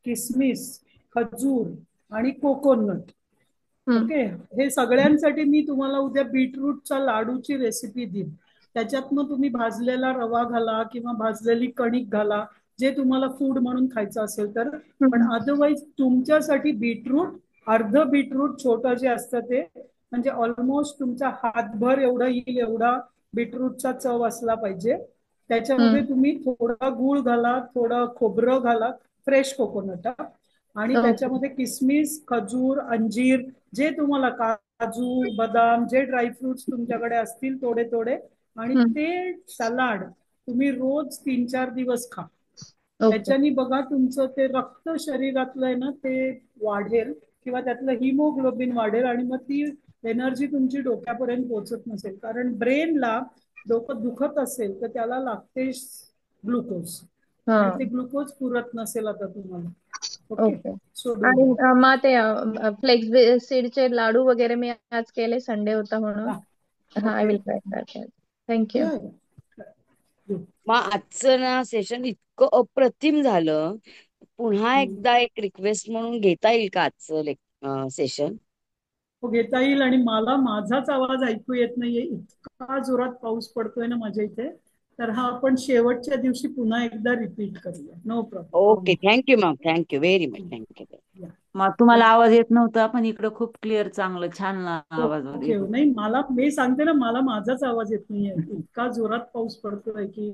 S1: किसमिस, खजूर आणि कोकोनट. ओके. हे सगळ्यांसाठी मी तुम्हाला उद्या बीटरूटचा लाडूची रेसिपी देईन. त्याच्यात मग तुम्ही भाजलेला रवा घाला किंवा भाजलेली कणिक घाला जे तुम्हाला फूड म्हणून खायचं असेल तर. पण अदरवाईज तुमच्यासाठी बीटरूट, अर्ध बीटरूट छोटं जे असतं ते म्हणजे ऑलमोस्ट तुमचा हातभर एवढा येईल एवढा बीटरूटचा चव असला पाहिजे. त्याच्यामध्ये तुम्ही थोडा गूळ घाला, थोडं खोबरं घाला, फ्रेश कोकोनट, आणि त्याच्यामध्ये किसमिस, खजूर, अंजीर जे तुम्हाला, काजू, बदाम, जे ड्रायफ्रुट्स तुमच्याकडे असतील थोडे थोडे, आणि ते सलाड तुम्ही रोज 3-4 दिवस खा. त्याच्यानी बघा तुमचं ते रक्त शरीरातलं आहे ना ते वाढेल किंवा त्यातलं हिमोग्लोबिन वाढेल आणि मग ती एनर्जी तुमची डोक्यापर्यंत पोहोचत नसेल. कारण ब्रेनला डोकं दुखत असेल तर त्याला लागते ग्लुकोज आणि ते ग्लुकोज पुरत नसेल आता तुम्हाला.
S10: ओके. आणि मग ते फ्लेक्स सीडचे लाडू वगैरे मी आज केले, संडे होता म्हणून. I will try that. Thank you.
S5: मग आजचं ना सेशन इतकं अप्रतिम झालं. पुन्हा एकदा एक रिक्वेस्ट म्हणून घेता येईल का आजचं सेशन?
S1: हो, घेता येईल. आणि मला माझाच आवाज ऐकू येत नाहीये, इतका जोरात पाऊस पडतोय ना माझ्या इथे. तर हा आपण शेवटच्या दिवशी पुन्हा एकदा रिपीट करूया. No problem.
S5: Okay. Thank you ma'am. Thank you very much. Thank you.
S2: मग तुम्हाला आवाज येत नव्हता पण इकडे खूप क्लिअर चांगलं छान आवाज
S1: ओके. नाही, मला मी सांगते ना, मला माझाच आवाज येत नाहीये, इतका जोरात पाऊस पडतोय की